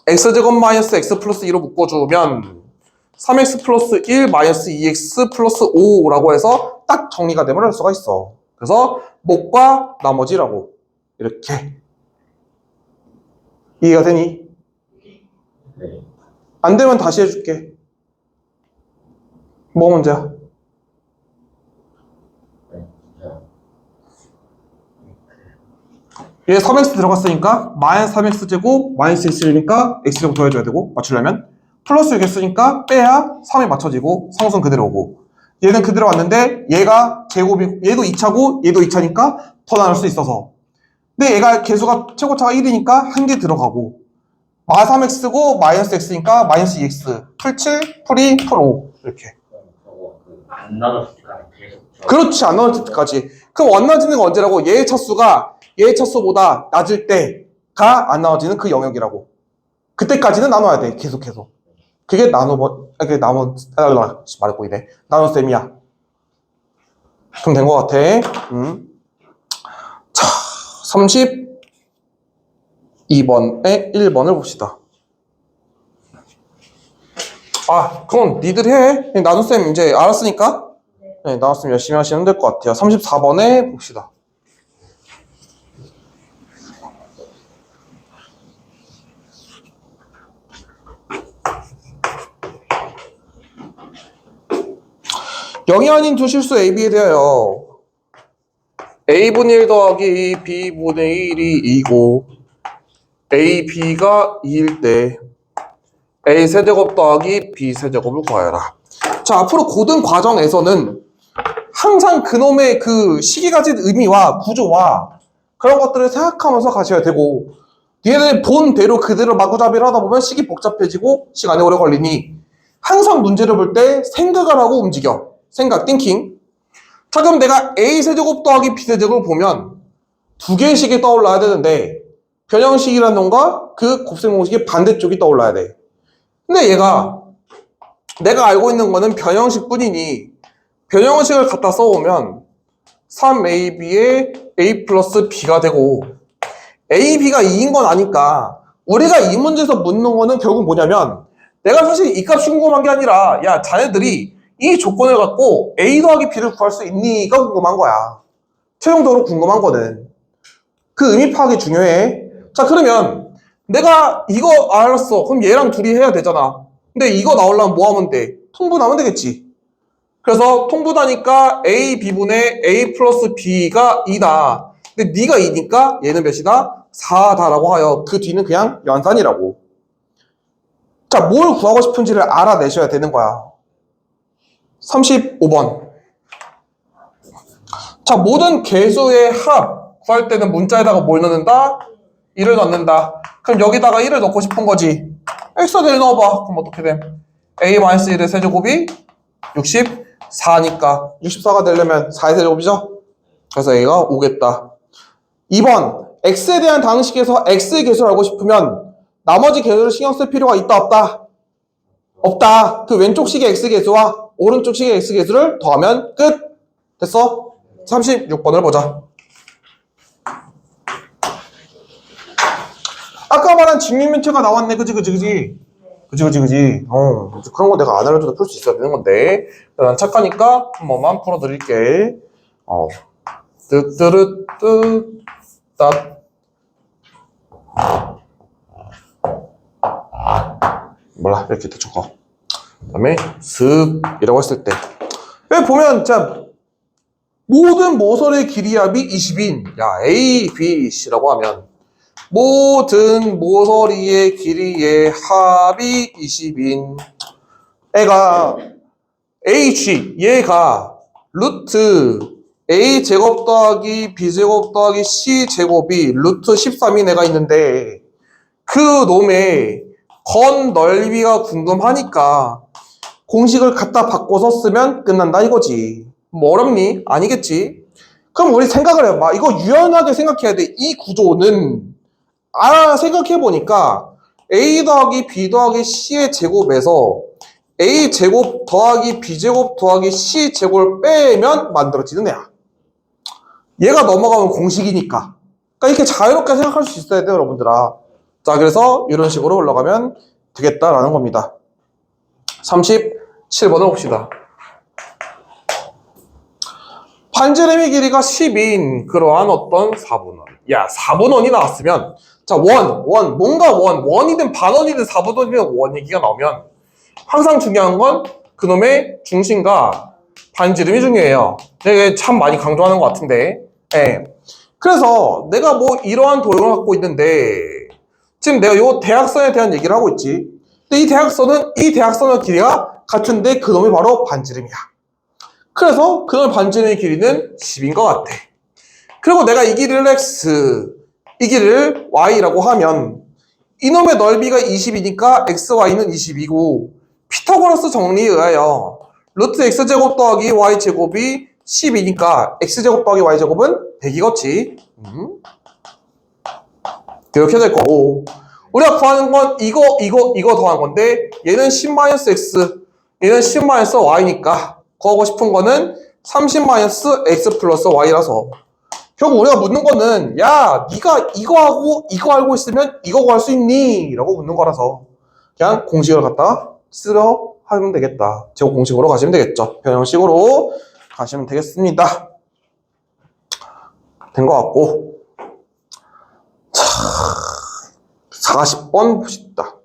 x제곱 마이너스 x 플러스 2로 묶어주면 3x 플러스 1 마이너스 2x 플러스 5라고 해서 딱 정리가 되면 할 수가 있어. 그래서 몫과 나머지라고 이렇게 이해가 되니? 네. 안 되면 다시 해줄게. 뭐 문제야? 얘 3x 들어갔으니까 마이너스 3x 제곱 마이너스 x니까 x제곱 더해줘야 되고 맞추려면 플러스 6x니까 빼야 3이 맞춰지고 상수는 그대로 오고 얘는 그대로 왔는데 얘가 제곱이 얘도 2차고 얘도 2차니까 더 나눌 수 있어서 근데 얘가 개수가 최고차가 1이니까 한 개 들어가고 마이너스 3x고 마이너스 x니까 마이너스 2x 풀 7 풀2 풀5 이렇게 안 나눴을 때까지 계속 그렇지 안 나눴을 때까지 그럼 안 나눠지는 건 언제라고? 얘의 차수가 얘의 차수보다 낮을 때가 안 나눠지는 그 영역이라고 그때까지는 나눠야 돼 계속해서 그게 말했고 이래 나눗셈이야. 그럼 된 것 같아. 자 32번에 1번을 봅시다. 아 그건 니들 해. 나눗셈 이제 알았으니까 네, 나눗셈 열심히 하시면 될 것 같아요. 34번에 봅시다. 0이 아닌 두 실수 AB에 대하여 A분의 1 더하기 B분의 1이 2고 AB가 2일 때 A 세제곱 더하기 B 세제곱을 구하여라. 자, 앞으로 고등 과정에서는 항상 그놈의 그 식이 가진 의미와 구조와 그런 것들을 생각하면서 가셔야 되고, 얘네 본대로 그대로 마구잡이를 하다 보면 식이 복잡해지고 시간이 오래 걸리니 항상 문제를 볼 때 생각을 하고 움직여. 생각, 띵킹. 자, 그럼 내가 A 세제곱 더하기 B 세제곱을 보면 두 개의 식이 떠올라야 되는데 변형식이라는 놈과 그 곱셈 공식의 반대쪽이 떠올라야 돼. 근데 얘가 내가 알고 있는 거는 변형식 뿐이니 변형식을 갖다 써오면 3AB에 A 플러스 B가 되고 AB가 2인 건 아니까 우리가 이 문제에서 묻는 거는 결국 뭐냐면 내가 사실 이 값이 궁금한 게 아니라 야 자네들이 이 조건을 갖고 A 더하기 B를 구할 수 있니가 궁금한 거야. 최종적으로 궁금한 거는 그 의미 파악이 중요해. 자 그러면 내가 이거 알았어. 그럼 얘랑 둘이 해야 되잖아. 근데 이거 나오려면 뭐 하면 돼? 통분하면 되겠지. 그래서 통분하니까 A, B분의 A 플러스 B가 2다. 근데 네가 2니까 얘는 몇이다? 4다라고 하여 그 뒤는 그냥 연산이라고. 자, 뭘 구하고 싶은지를 알아내셔야 되는 거야. 35번. 자, 모든 개수의 합 구할 때는 문자에다가 뭘 넣는다? 1을 넣는다. 그럼 여기다가 1을 넣고 싶은 거지. x를 넣어봐. 그럼 어떻게 돼? A-1의 세제곱이 64니까 64가 되려면 4의 세제곱이죠? 그래서 A가 5겠다. 2번. x에 대한 당식에서 x의 개수를 알고 싶으면 나머지 개수를 신경 쓸 필요가 있다 없다? 없다. 그 왼쪽 식의 x 개수와 오른쪽 식의 x 개수를 더하면 끝. 됐어? 36번을 보자. 아까 말한 직립면체가 나왔네. 그지? 그런 거 내가 안 알려줘도 풀 수 있어야 되는 건데 난 착하니까 한 번만 풀어드릴게. 뜨뜨르뜨 딱 몰라 이렇게 대충 거. 그 다음에 슥이라고 했을 때 여기 보면 자 모든 모서리의 길이합이 20인 야 A, B, C라고 하면 모든 모서리의 길이의 합이 20인 애가 H 얘가 루트 A 제곱 더하기 B 제곱 더하기 C 제곱이 루트 13인 애가 있는데 그 놈의 건 넓이가 궁금하니까 공식을 갖다 바꿔서 쓰면 끝난다 이거지. 뭐 어렵니? 아니겠지. 그럼 우리 생각을 해봐. 이거 유연하게 생각해야 돼. 이 구조는 생각해보니까 A 더하기 B 더하기 C의 제곱에서 A 제곱 더하기 B 제곱 더하기 C 제곱을 빼면 만들어지는 애야. 얘가 넘어가면 공식이니까. 그러니까 이렇게 자유롭게 생각할 수 있어야 돼요, 여러분들아. 자, 그래서 이런 식으로 올라가면 되겠다라는 겁니다. 37번을 봅시다. 반지름의 길이가 10인 그러한 어떤 4분원. 야, 4분원이 나왔으면 자, 뭔가 원이든 반원이든 4분원이든 원 얘기가 나오면 항상 중요한 건 그놈의 중심과 반지름이 중요해요. 되게 참 많이 강조하는 것 같은데. 예. 그래서 내가 뭐 이러한 도형을 갖고 있는데 지금 내가 요 대각선에 대한 얘기를 하고 있지. 근데 이 대각선의 길이가 같은데 그놈이 바로 반지름이야. 그래서 그놈의 반지름의 길이는 10인 것 같아. 그리고 내가 이 길이를 x, 이 길이를 y라고 하면 이놈의 넓이가 20이니까 xy는 20이고 피타고라스 정리에 의하여 루트 x제곱 더하기 y제곱이 10이니까 x제곱 더하기 y제곱은 100이겠지. 이렇게 될 거고 우리가 구하는 건 이거 더한 건데 얘는 10-x 얘는 10-y니까 구하고 싶은 거는 30-x 플러스 y라서 결국 우리가 묻는 거는 야 네가 이거하고 이거 알고 있으면 이거 구할 수 있니? 라고 묻는 거라서 그냥 공식을 갖다 쓰러 하면 되겠다. 제곱 공식으로 가시면 되겠죠. 변형식으로 가시면 되겠습니다. 된 것 같고 자 40번 봅시다.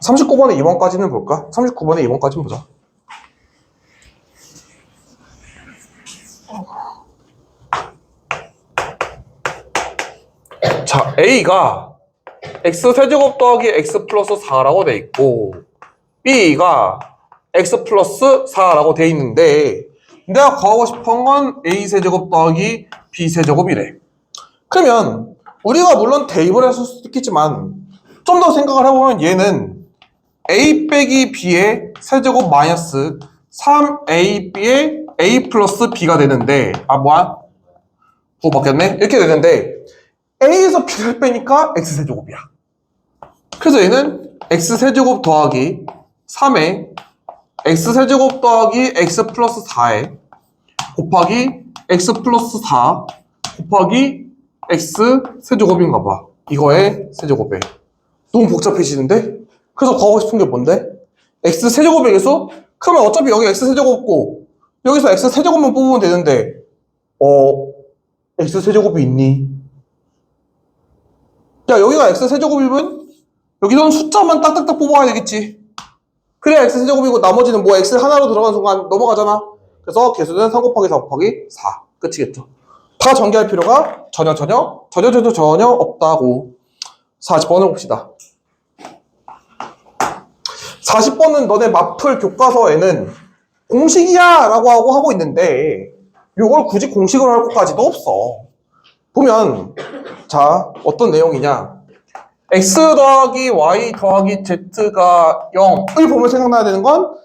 39번에 2번까지는 볼까? 39번에 2번까지는 보자. A가 x세제곱 더하기 x 플러스 4라고 돼 있고 B가 x 플러스 4라고 돼 있는데 내가 구하고 싶은 건 a세제곱 더하기 b세제곱이래. 그러면 우리가 물론 대입을 했을 수도 있겠지만 좀 더 생각을 해보면 얘는 a 빼기 b의 세제곱 마이너스 3ab의 a 플러스 b가 되는데 뭐야? 9 바뀌었네? 이렇게 되는데 a에서 b를 빼니까 x세제곱이야. 그래서 얘는 x세제곱 더하기 3에 x세제곱 더하기 x 플러스 4에 곱하기 x 플러스 4 곱하기 x세제곱인가 봐. 이거의 세제곱에. 너무 복잡해지는데? 그래서 구하고 싶은 게 뭔데? x세제곱의 개수? 그러면 어차피 여기 x세제곱고 여기서 x세제곱만 뽑으면 되는데 x세제곱이 있니? 야, 여기가 x세제곱이면 여기서는 숫자만 딱딱딱 뽑아야 되겠지. 그래야 x세제곱이고 나머지는 뭐 x 하나로 들어간 순간 넘어가잖아. 그래서 개수는 3 곱하기 4 곱하기 4 끝이겠죠. 다 전개할 필요가 전혀 없다고. 40번을 봅시다. 40번은 너네 마플 교과서에는 공식이야 라고 하고 있는데 이걸 굳이 공식으로 할 것까지도 없어. 보면 자 어떤 내용이냐, x 더하기 y 더하기 z가 0을 보면 생각나야 되는 건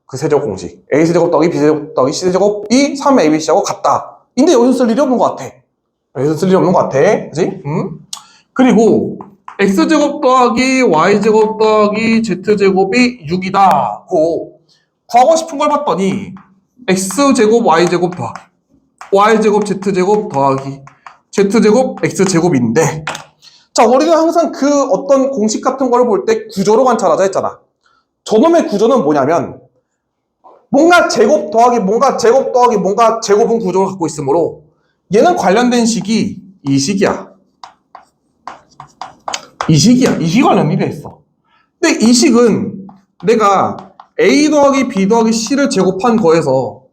그 세제곱 공식 a세제곱 더하기 b세제곱 더하기 c세제곱이 3abc하고 같다. 근데 여기서 쓸 일이 없는 것 같아. 그치? 그리고 x제곱 더하기 y제곱 더하기 z제곱이 6이다 고 구하고 싶은 걸 봤더니 x제곱 y제곱 더하기 y제곱 z제곱 더하기 z제곱 x제곱인데, 자 우리는 항상 그 어떤 공식 같은 거를 볼 때 구조로 관찰하자 했잖아. 저놈의 구조는 뭐냐면 뭔가 제곱 더하기 뭔가 제곱 더하기 뭔가 제곱은 구조를 갖고 있으므로 얘는 관련된 식이 이 식이야. 이 식이 관련이래 했어. 근데 이 식은 내가 a 더하기 b 더하기 c를 제곱한 거에서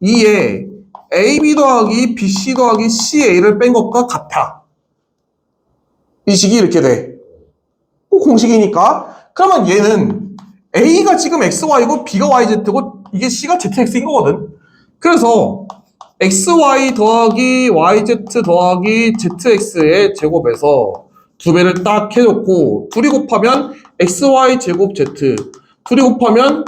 2에 ab 더하기 bc 더하기 ca를 뺀 것과 같아. 이 식이 이렇게 돼. 공식이니까. 그러면 얘는 a가 지금 xy고 b가 yz고 이게 c가 zx인 거거든. 그래서 xy 더하기 yz 더하기 zx의 제곱에서 두 배를 딱 해놓고 둘이 곱하면 xy 제곱 z, 둘이 곱하면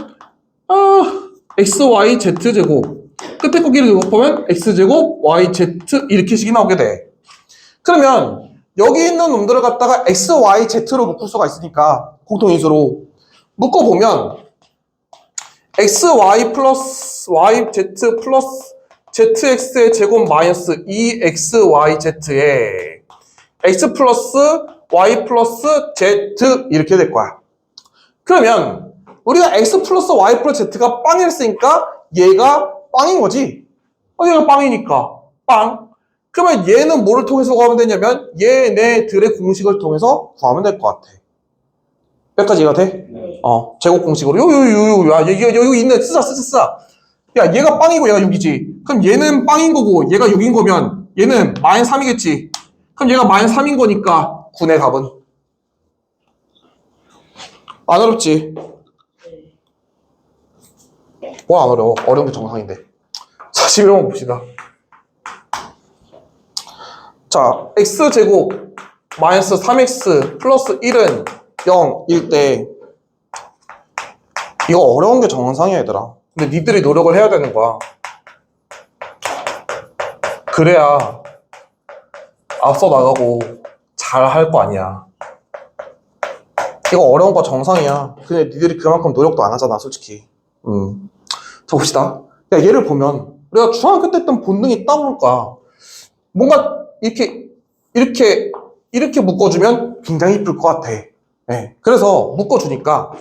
xy z 제곱, 끝에 거기를 곱하면 x제곱 yz 이렇게 식이 나오게 돼. 그러면 여기 있는 놈들을 갖다가 xyz로 묶을 수가 있으니까 공통인수로 묶어보면 xy 플러스 yz 플러스 zx의 제곱 마이너스 2xyz에 x 플러스 y 플러스 z 이렇게 될 거야. 그러면 우리가 x 플러스 y 플러스 z가 빵이랬으니까 얘가 빵인 거지. 얘가 빵이니까 빵. 그러면 얘는 뭐를 통해서 구하면 되냐면 얘네들의 공식을 통해서 구하면 될 것 같아. 여기까지 이해가 돼? 네. 제곱 공식으로 여기 있네. 쓰자. 야, 얘가 빵이고 얘가 6이지. 그럼 얘는 빵인 거고 얘가 6인 거면 얘는 마이너스 3이겠지. 그럼 얘가 마이너스 3인 거니까 9네 답은. 안 어렵지? 뭐 안 어려워. 어려운 게 정상인데. 41번 봅시다. 자, x제곱 마이너스 3x 플러스 1은 0일 때 이거 어려운 게 정상이야 얘들아. 근데 니들이 노력을 해야 되는 거야. 그래야 앞서 나가고 잘 할 거 아니야. 이거 어려운 거 정상이야. 근데 니들이 그만큼 노력도 안 하잖아 솔직히. 자 봅시다. 야, 얘를 보면 우리가 중학교 때 했던 본능이 있다 보니까 뭔가 이렇게 묶어주면 굉장히 이쁠 것 같아. 네. 그래서 묶어주니까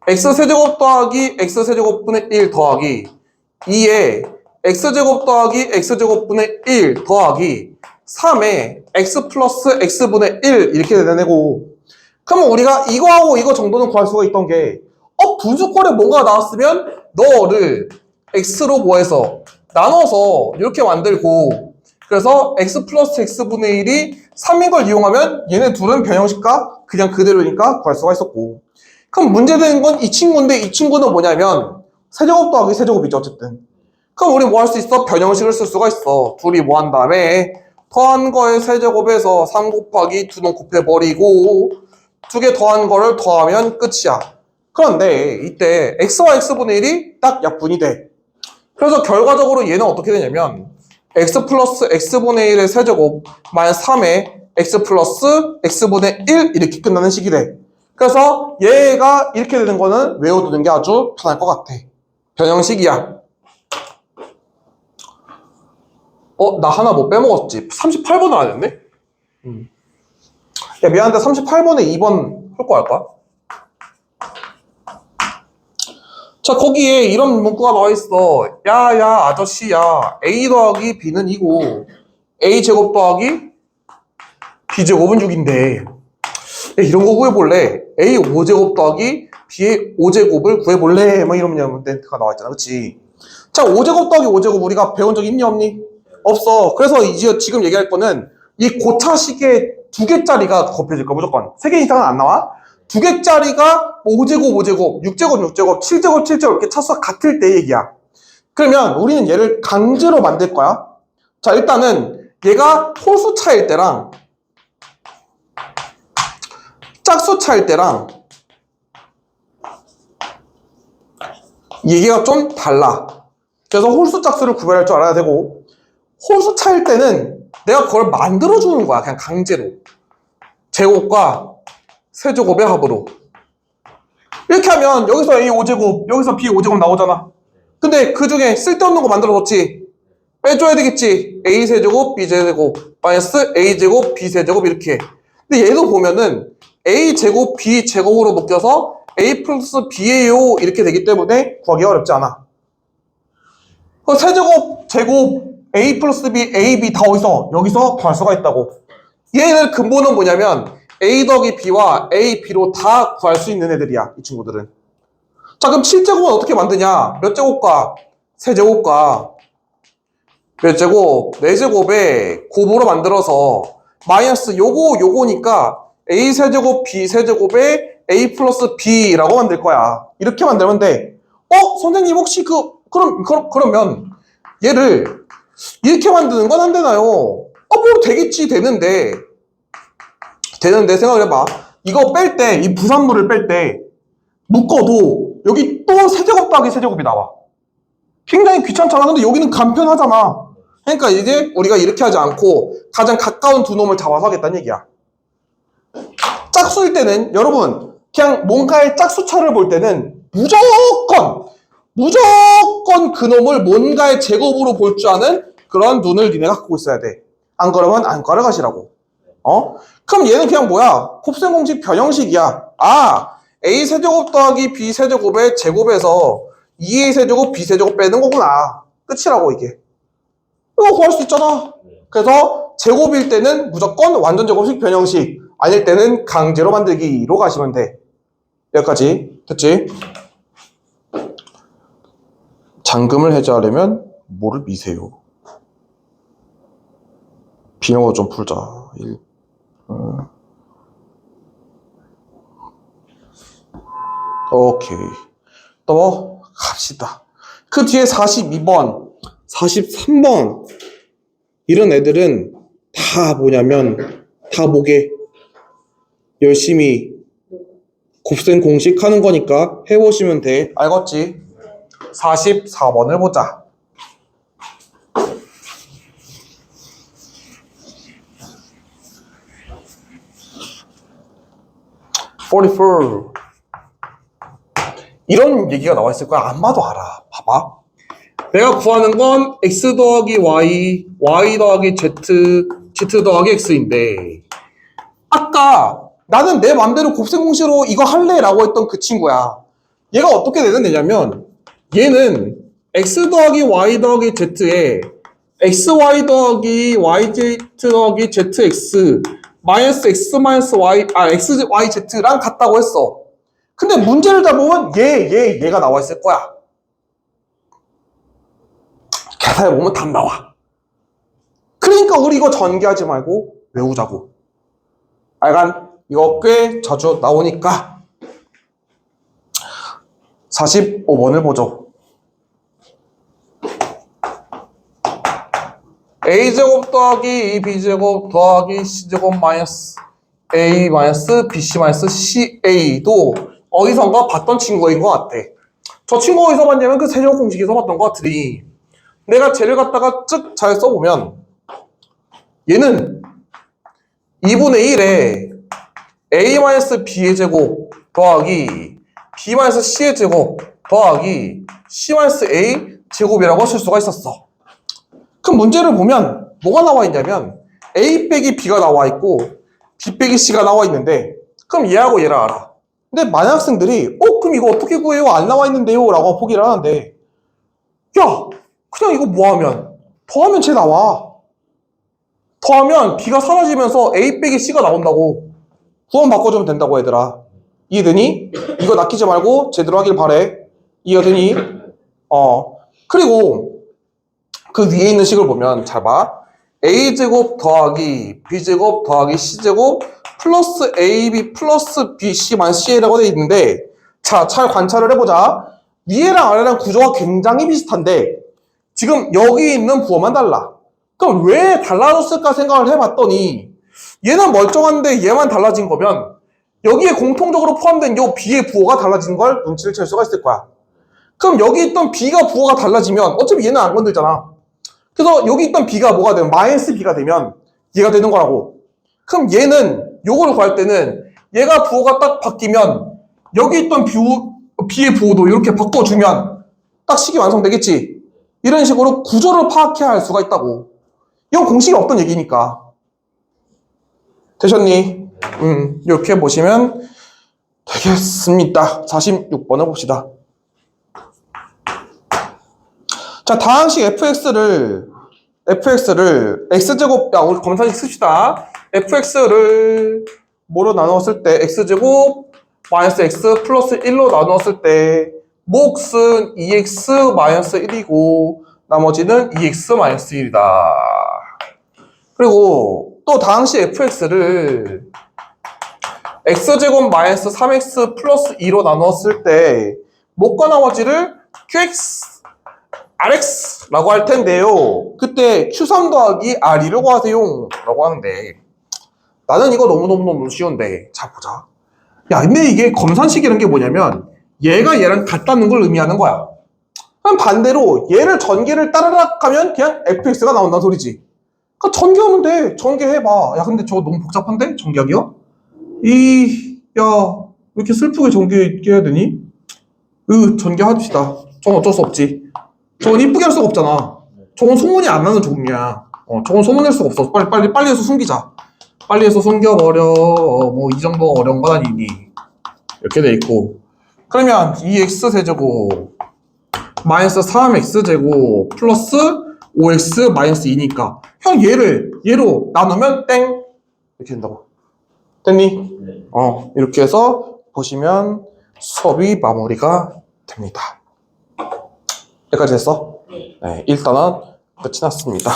x세제곱 더하기 x세제곱분의 1 더하기 2에 x제곱 더하기 x제곱분의 1 더하기 3에 x 플러스 x분의 1 이렇게 내내고, 그러면 우리가 이거하고 이거 정도는 구할 수가 있던 게 분수꼴에 뭔가 나왔으면 너를 x로 뭐해서 나눠서 이렇게 만들고 그래서 x 플러스 x분의 1이 3인 걸 이용하면 얘네 둘은 변형식과 그냥 그대로니까 구할 수가 있었고. 그럼 문제되는 건 이 친구인데 이 친구는 뭐냐면 세제곱 더하기 세제곱이죠 어쨌든. 그럼 우리 뭐 할 수 있어? 변형식을 쓸 수가 있어. 둘이 뭐 한 다음에 더한 거의 세제곱에서 3 곱하기 2는 곱해버리고 2개 더한 거를 더하면 끝이야. 그런데 이때 x와 x분의 1이 딱 약분이 돼. 그래서 결과적으로 얘는 어떻게 되냐면 x 플러스 x분의 1의 세제곱 마이너스 3의 x 플러스 x분의 1 이렇게 끝나는 식이 돼. 그래서 얘가 이렇게 되는 거는 외워두는 게 아주 편할 것 같아. 변형식이야. 나 하나 뭐 빼먹었지? 38번을 안 했네? 야, 미안한데 38번에 2번 할 거 할까? 자, 거기에 이런 문구가 나와 있어. 야, 아저씨야. A 더하기 B는 2고, A 제곱 더하기 B 제곱은 6인데. 야, 이런 거 구해볼래? A 5제곱 더하기 B의 5제곱을 구해볼래? 뭐 이러면 멘트가 나와 있잖아. 그치? 자, 5제곱 더하기 5제곱 우리가 배운 적 있니, 없니? 없어. 그래서 이제 지금 얘기할 거는 이 고차식의 2개짜리가 곱해질 거 무조건. 3개 이상은 안 나와. 2개짜리가 5제곱, 5제곱, 6제곱, 6제곱, 7제곱, 7제곱 이렇게 차수가 같을 때 얘기야. 그러면 우리는 얘를 강제로 만들 거야. 자, 일단은 얘가 홀수 차일 때랑 짝수 차일 때랑 얘기가 좀 달라. 그래서 홀수 짝수를 구별할 줄 알아야 되고 홀수 차일 때는 내가 그걸 만들어주는 거야. 그냥 강제로. 제곱과 세제곱의 합으로. 이렇게 하면 여기서 A 5제곱, 여기서 B 5제곱 나오잖아. 근데 그 중에 쓸데없는 거 만들어뒀지. 빼줘야 되겠지. A 세제곱, B 세제곱, 마이너스 A 제곱, B 세제곱 이렇게. 근데 얘도 보면은 A 제곱, B 제곱으로 묶여서 A 플러스 B예요 이렇게 되기 때문에 구하기가 어렵지 않아. 그 세제곱, 제곱, A 플러스 B, A, B 다 어디서? 여기서 구할 수가 있다고. 얘네들 근본은 뭐냐면 A 더하기 B와 A, B로 다 구할 수 있는 애들이야. 이 친구들은. 자, 그럼 7제곱은 어떻게 만드냐? 몇 제곱과? 세제곱과 몇 제곱? 4제곱에 곱으로 만들어서 마이너스 요거니까 A 세제곱, B 세제곱에 A 플러스 B라고 만들 거야. 이렇게 만들면 돼. 선생님 혹시 그러면 얘를 이렇게 만드는 건 안 되나요? 뭐 되겠지, 되는데 생각을 해봐. 이거 뺄 때, 이 부산물을 뺄 때 묶어도 여기 또 세제곱 더하기 세제곱이 나와. 굉장히 귀찮잖아. 근데 여기는 간편하잖아. 그러니까 이제 우리가 이렇게 하지 않고 가장 가까운 두 놈을 잡아서 하겠다는 얘기야. 짝수일 때는 여러분 그냥 뭔가의 짝수차를 볼 때는 무조건 그 놈을 뭔가의 제곱으로 볼 줄 아는 그런 눈을 니네가 갖고 있어야 돼. 안 그러면 안과를 가시라고. 그럼 얘는 그냥 뭐야? 곱셈 공식 변형식이야. A 세제곱 더하기 B 세제곱의 제곱에서 2A 세제곱 B 세제곱 빼는 거구나. 끝이라고 이게. 이거 구할 수 있잖아. 그래서 제곱일 때는 무조건 완전 제곱식 변형식, 아닐 때는 강제로 만들기로 가시면 돼. 여기까지 됐지? 잠금을 해제하려면 뭐를 미세요? 비용어 좀 풀자. 오케이. 넘어갑시다. 그 뒤에 42번, 43번 이런 애들은 다 뭐냐면 다 뭐게 열심히 곱셈 공식 하는 거니까 해보시면 돼. 알겠지? 44번을 보자. 이런 얘기가 나와 있을 거야. 안 봐도 알아. 봐봐. 내가 구하는 건 x 더하기 y, y 더하기 z, z 더하기 x인데 아까 나는 내 맘대로 곱셈 공식으로 이거 할래 라고 했던 그 친구야. 얘가 어떻게 되는 애냐면 얘는 x 더하기 y 더하기 z에 xy 더하기 yz 더하기 zx 마이너스 x 마이너스 y, xyz랑 같다고 했어. 근데 문제를 다 보면 얘가 나와 있을 거야. 계산해 보면 답 나와. 그러니까 우리 이거 전개하지 말고 외우자고. 알간? 이거 꽤 자주 나오니까 45번을 보죠. a제곱 더하기 b제곱 더하기 c제곱 마이너스 a 마이너스 bc 마이너스 ca도 어디선가 봤던 친구인 것 같아. 저 친구 어디서 봤냐면 그 세제곱 공식에서 봤던 것 같으니 내가 쟤를 갖다가 쭉 잘 써보면 얘는 2분의 1에 a-b의 제곱 더하기 b-c의 제곱 더하기 c-a 제곱이라고 쓸 수가 있었어. 그럼 문제를 보면 뭐가 나와 있냐면 a 빼기 b가 나와 있고 b 빼기 c가 나와 있는데 그럼 얘하고 얘를 알아. 근데 많은 학생들이 그럼 이거 어떻게 구해요? 안 나와 있는데요? 라고 포기를 하는데 야 그냥 이거 뭐하면 더하면 쟤 나와. 더하면 b가 사라지면서 a 빼기 c가 나온다고. 구원 바꿔주면 된다고 얘들아. 이해되니? 이거 낚이지 말고 제대로 하길 바래. 이해되니? 그리고 그 위에 있는 식을 보면 잘 봐. a제곱 더하기 b제곱 더하기 c제곱 플러스 ab 플러스 bc 만 ca라고 되어 있는데 자, 잘 관찰을 해보자. 위에랑 아래랑 구조가 굉장히 비슷한데 지금 여기 있는 부호만 달라. 그럼 왜 달라졌을까 생각을 해봤더니 얘는 멀쩡한데 얘만 달라진 거면 여기에 공통적으로 포함된 요 b의 부호가 달라진 걸 눈치를 챌 수가 있을 거야. 그럼 여기 있던 b가 부호가 달라지면 어차피 얘는 안 건들잖아. 그래서 여기 있던 b가 뭐가 되면 마이너스 b가 되면 얘가 되는 거라고. 그럼 얘는 요거를 구할 때는 얘가 부호가 딱 바뀌면 여기 있던 b의 부호도 이렇게 바꿔주면 딱 식이 완성되겠지. 이런 식으로 구조를 파악해야 할 수가 있다고. 이건 공식이 없던 얘기니까. 되셨니? 이렇게 보시면 되겠습니다. 46번을 봅시다. 자, 다항식 fx를 x제곱, 우리 검산식 씁시다. fx를 뭐로 나누었을 때 x제곱 마이너스 x 플러스 1로 나누었을 때 몫은 2x 마이너스 1이고 나머지는 2x 마이너스 1이다. 그리고 또 다항식 fx를 x제곱 마이너스 3x 플러스 2로 나누었을 때 몫과 나머지를 qx rx라고 할 텐데요. 그때 q3 더하기 r2를 구하세요 라고 하는데 나는 이거 너무너무 쉬운데 자 보자. 야 근데 이게 검산식이라는 게 뭐냐면 얘가 얘랑 같다는 걸 의미하는 거야. 그럼 반대로 얘를 전개를 따라락 하면 그냥 fx가 나온다는 소리지. 그러니까 전개하면 돼. 전개해봐. 야 근데 저거 너무 복잡한데? 전개하기요? 야 왜 이렇게 슬프게 전개해야 되니? 전개합시다. 저건 어쩔 수 없지. 저건 이쁘게 할 수가 없잖아. 저건 소문이 안 나는 종류야. 저건 소문낼 수가 없어. 빨리 해서 숨기자. 빨리 해서 숨겨버려. 뭐 이 정도가 어려운 건 아니니. 이렇게 돼 있고. 그러면 2x 세제곱 마이너스 3x제곱 플러스 5x 마이너스 2니까 형 얘로 나누면 땡 이렇게 된다고. 됐니? 네. 이렇게 해서 보시면 수업이 마무리가 됩니다. 여기까지 됐어? 네, 일단은 끝이 났습니다.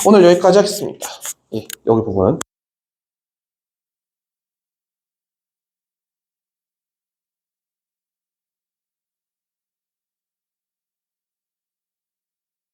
오늘 여기까지 하겠습니다. 예, 여기 부분.